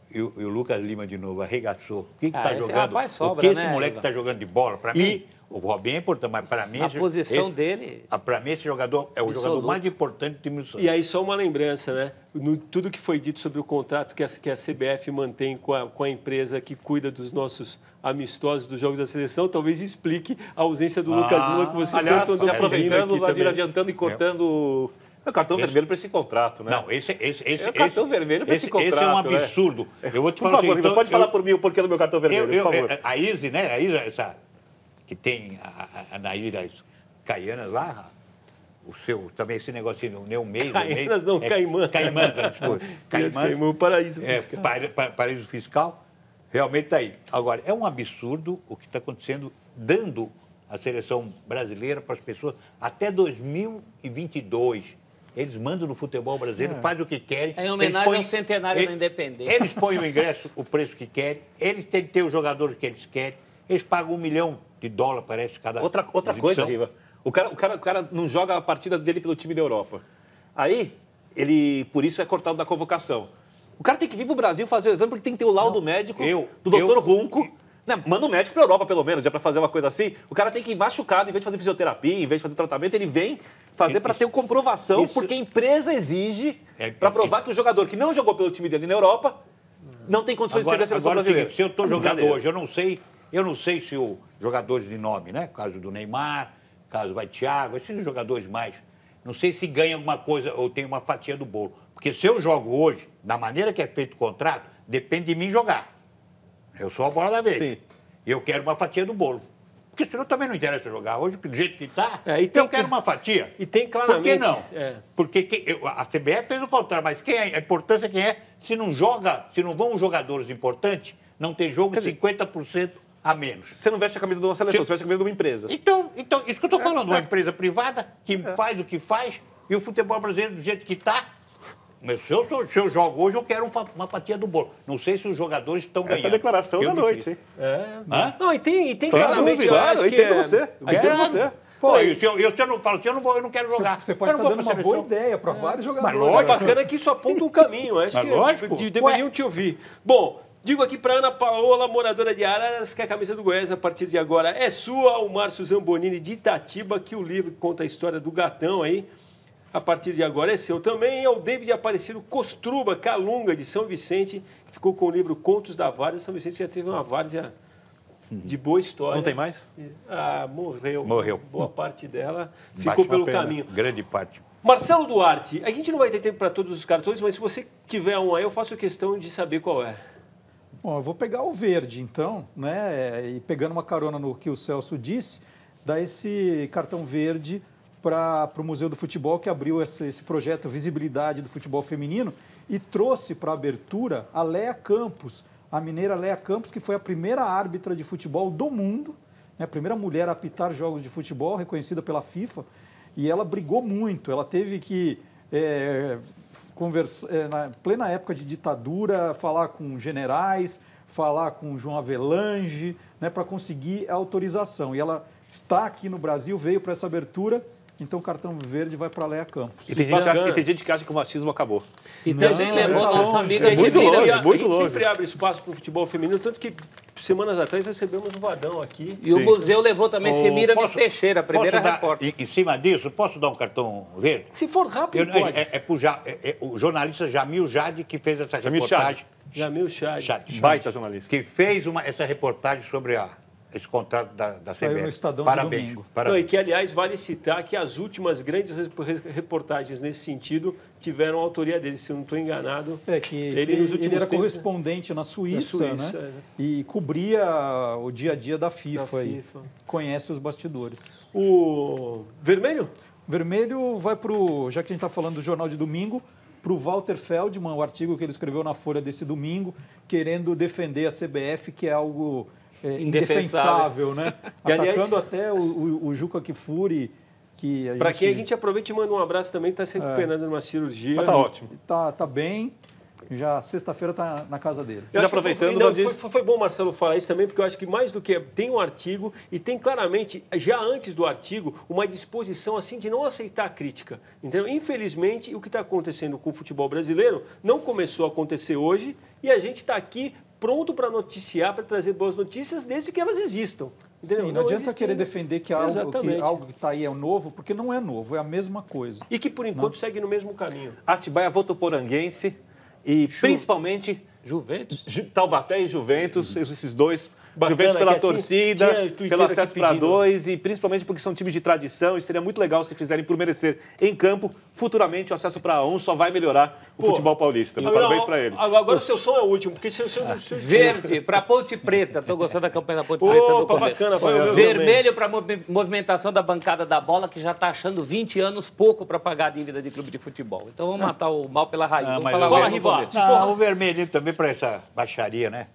Speaker 3: e o Lucas Lima de novo arregaçou. O que está jogando?
Speaker 5: Rapaz sobra,
Speaker 3: o que esse moleque está jogando de bola? Para mim, o Robinho é importante, mas para mim...
Speaker 5: A posição dele...
Speaker 3: Para mim, esse jogador é o jogador mais importante do time do Santos.
Speaker 1: E aí, só uma lembrança, né? Tudo que foi dito sobre o contrato que a CBF mantém com a empresa que cuida dos nossos amistosos dos jogos da seleção, talvez explique a ausência do Lucas Lima, que você
Speaker 4: aliás,
Speaker 1: tanto
Speaker 4: aproveitando,
Speaker 1: aqui
Speaker 4: adiantando e cortando... É o cartão vermelho para esse contrato, né?
Speaker 3: Não, esse
Speaker 4: é o cartão vermelho para esse contrato.
Speaker 3: Esse é um absurdo.
Speaker 4: Né?
Speaker 3: Eu vou te
Speaker 4: falar.
Speaker 3: Por
Speaker 4: favor,
Speaker 3: então,
Speaker 4: pode falar por mim o porquê do meu cartão vermelho, por favor.
Speaker 3: A Izzy, né? A Izzy, essa que tem a Naíra Caianas lá, também esse negocinho, nem um mês.
Speaker 1: Caianas não, Caimã.
Speaker 3: Caimã, desculpa.
Speaker 1: Caimã, paraíso fiscal.
Speaker 3: Paraíso fiscal, realmente está aí. Agora, é um absurdo o que está acontecendo, dando a seleção brasileira para as pessoas até 2022. Eles mandam no futebol brasileiro, fazem o que querem.
Speaker 5: É em homenagem ao centenário da independência.
Speaker 3: Eles põem o ingresso, o preço que querem, eles têm que ter os jogadores que eles querem, eles pagam $1 milhão, parece, cada
Speaker 4: Outra coisa, Riva, o cara não joga a partida dele pelo time da Europa. Aí, por isso é cortado da convocação. O cara tem que vir para o Brasil fazer o exame, porque tem que ter o laudo médico do doutor Runco. Não, manda um médico para a Europa, pelo menos, já para fazer uma coisa assim. O cara tem que ir machucado, em vez de fazer fisioterapia, em vez de fazer tratamento, ele vem fazer para ter comprovação, porque a empresa exige para provar que o jogador que não jogou pelo time dele na Europa não tem condições de ser da seleção brasileira.
Speaker 3: Se eu estou jogando hoje, eu não sei se os jogadores de nome, né? Caso do Neymar, caso vai Thiago, esses jogadores mais, não sei se ganha alguma coisa ou tem uma fatia do bolo. Porque se eu jogo hoje, da maneira que é feito o contrato, depende de mim jogar. Eu sou a bola da vez. Sim. Eu quero uma fatia do bolo. Porque senão também não interessa jogar hoje, do jeito que está, eu quero uma fatia.
Speaker 1: E tem claramente...
Speaker 3: Por que não? Porque a CBF fez o contrário, mas a importância quem é? Se não vão os jogadores importantes, não tem jogo 50% a menos.
Speaker 4: Você não veste a camisa de uma seleção, você veste a camisa de uma empresa.
Speaker 3: Então isso que eu estou falando, uma empresa privada que faz o que faz e o futebol brasileiro do jeito que está. Mas se eu jogo hoje, eu quero uma fatia do bolo. Não sei se os jogadores estão ganhando.
Speaker 4: Essa é a declaração da noite, hein?
Speaker 1: Não, e tem claramente...
Speaker 4: Claro, eu entendo você.
Speaker 3: Pô, se eu não falo, eu não quero jogar.
Speaker 2: Você pode estar dando uma boa ideia para vários jogadores.
Speaker 1: Mas lógico, bacana que isso aponta um caminho. Acho que deveriam te ouvir. Bom, digo aqui para Ana Paola, moradora de Araras, que a camisa do Goiás, a partir de agora, é sua. O Márcio Zambonini, de Itatiba, que o livro conta a história do gatão aí, a partir de agora é seu também. É o David Aparecido Costruba, Calunga, de São Vicente, que ficou com o livro Contos da Várzea. São Vicente já teve uma várzea de boa história.
Speaker 4: Não tem mais?
Speaker 3: Morreu.
Speaker 1: Boa parte dela ficou pelo caminho.
Speaker 3: Grande parte.
Speaker 1: Marcelo Duarte, a gente não vai ter tempo para todos os cartões, mas se você tiver um aí, eu faço questão de saber qual é.
Speaker 2: Bom, eu vou pegar o verde, então, né? E pegando uma carona no que o Celso disse, dar esse cartão verde para o Museu do Futebol, que abriu esse projeto Visibilidade do Futebol Feminino e trouxe para a abertura a Léa Campos, a mineira Léa Campos, que foi a primeira árbitra de futebol do mundo, né? A primeira mulher a apitar jogos de futebol, reconhecida pela FIFA, e ela brigou muito, ela teve que... na plena época de ditadura, falar com generais, falar com João Avelange, né, para conseguir a autorização. E ela está aqui no Brasil, veio para essa abertura, então o cartão verde vai para a Léa Campos.
Speaker 4: E tem gente que acha que o machismo acabou.
Speaker 5: E também levou nossa amiga
Speaker 1: muito longe.
Speaker 5: A
Speaker 1: gente sempre abre espaço para o futebol feminino, tanto que semanas atrás recebemos um Vadão aqui.
Speaker 5: E o museu levou também Semiramis Teixeira, a primeira repórter.
Speaker 3: Em cima disso, posso dar um cartão verde?
Speaker 1: Se for rápido, pode.
Speaker 3: O jornalista Jamil Jade que fez essa reportagem.
Speaker 1: Jamil Jade.
Speaker 4: Baita jornalista.
Speaker 3: Que fez essa reportagem sobre esse contrato da CBF.
Speaker 2: Saiu no Estadão
Speaker 3: de
Speaker 2: domingo.
Speaker 1: Não, e que, aliás, vale citar que as últimas grandes reportagens nesse sentido tiveram a autoria dele, se eu não estou enganado.
Speaker 2: Ele era correspondente na Suíça, né? E cobria o dia a dia da FIFA. Conhece os bastidores.
Speaker 1: O vermelho?
Speaker 2: Vermelho vai para o... Já que a gente está falando do Jornal de Domingo, para o Walter Feldman, o artigo que ele escreveu na Folha desse domingo, querendo defender a CBF, que é algo... indefensável, né?
Speaker 1: E, aliás,
Speaker 2: atacando até o Juca Kfouri.
Speaker 1: Para quem a gente aproveita e manda um abraço também, está se recuperando numa cirurgia.
Speaker 4: Está ótimo.
Speaker 2: Tá bem. Já sexta-feira está na casa dele.
Speaker 1: Já aproveitando, foi bom, Marcelo, falar isso também, porque eu acho que mais do que tem um artigo e tem claramente, já antes do artigo, uma disposição assim de não aceitar a crítica. Entendeu? Infelizmente, o que está acontecendo com o futebol brasileiro não começou a acontecer hoje e a gente está aqui pronto para noticiar, para trazer boas notícias, desde que elas existam. Entendeu?
Speaker 2: Sim, não adianta querer defender que algo que está aí é novo, porque não é novo, é a mesma coisa.
Speaker 1: E que, por enquanto, segue no mesmo caminho.
Speaker 4: Atibaia Votuporanguense e principalmente
Speaker 5: Juventus,
Speaker 4: Taubaté e Juventus, esses dois.
Speaker 1: Bacana,
Speaker 4: Juventus pela
Speaker 1: assim,
Speaker 4: torcida, pelo acesso para 2 e principalmente porque são times de tradição e seria muito legal se fizerem por merecer em campo. Futuramente o acesso para 1 só vai melhorar o futebol paulista. Parabéns para eles.
Speaker 1: Agora o seu som é o último, porque seu
Speaker 5: verde para Ponte Preta. Estou gostando da campanha da Ponte Preta do começo.
Speaker 1: Bacana,
Speaker 5: vermelho para movimentação da bancada da bola, que já está achando 20 anos pouco para pagar a dívida de clube de futebol. Então vamos matar o mal pela raiz. Vamos falar
Speaker 3: fala rival. O vermelho também para essa baixaria, né?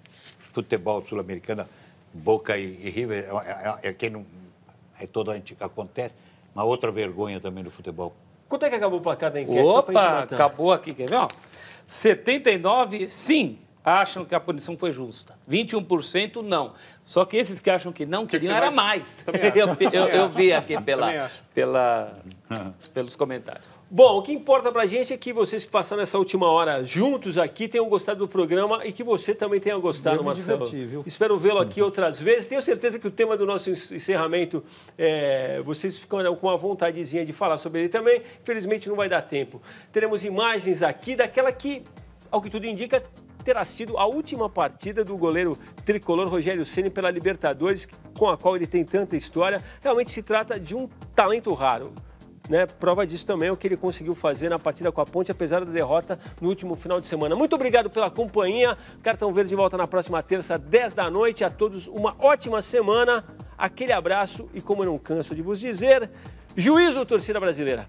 Speaker 3: Futebol sul-americano, Boca e River, quem não é todo acontece, uma outra vergonha também do futebol.
Speaker 1: Quanto é que acabou o placar da enquete?
Speaker 5: Opa, acabou aqui, quer ver? Ó, 79, sim, acham que a punição foi justa. 21% não. Só que esses que acham que não queriam era mais. Eu vi aqui pelos comentários.
Speaker 1: Bom, o que importa pra gente é que vocês que passaram essa última hora juntos aqui tenham gostado do programa e que você também tenha gostado, Marcelo. Espero vê-lo aqui outras vezes. Tenho certeza que o tema do nosso encerramento, vocês ficam com uma vontadezinha de falar sobre ele também. Infelizmente não vai dar tempo. Teremos imagens aqui daquela que, ao que tudo indica, terá sido a última partida do goleiro tricolor Rogério Ceni pela Libertadores, com a qual ele tem tanta história. Realmente se trata de um talento raro. Né? Prova disso também é o que ele conseguiu fazer na partida com a Ponte, apesar da derrota no último final de semana. Muito obrigado pela companhia. Cartão Verde volta na próxima terça, 10 da noite. A todos uma ótima semana. Aquele abraço e, como eu não canso de vos dizer, juízo, torcida brasileira.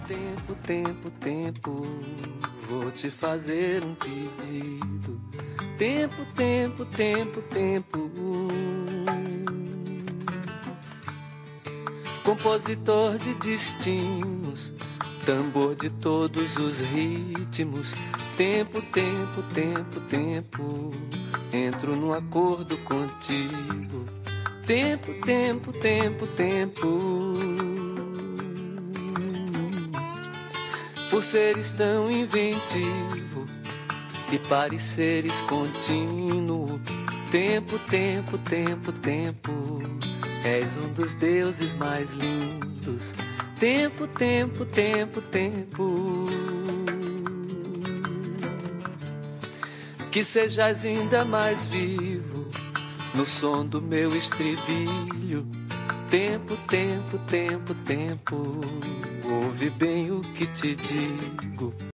Speaker 11: Tempo, tempo, tempo, vou te fazer um pedido. Tempo, tempo, tempo, tempo. Compositor de destinos, tambor de todos os ritmos. Tempo, tempo, tempo, tempo, entro num acordo contigo. Tempo, tempo, tempo, tempo. Por seres tão inventivo e pareceres contínuo. Tempo, tempo, tempo, tempo. És um dos deuses mais lindos. Tempo, tempo, tempo, tempo. Que sejas ainda mais vivo no som do meu estribilho. Tempo, tempo, tempo, tempo. Ouve bem o que te digo.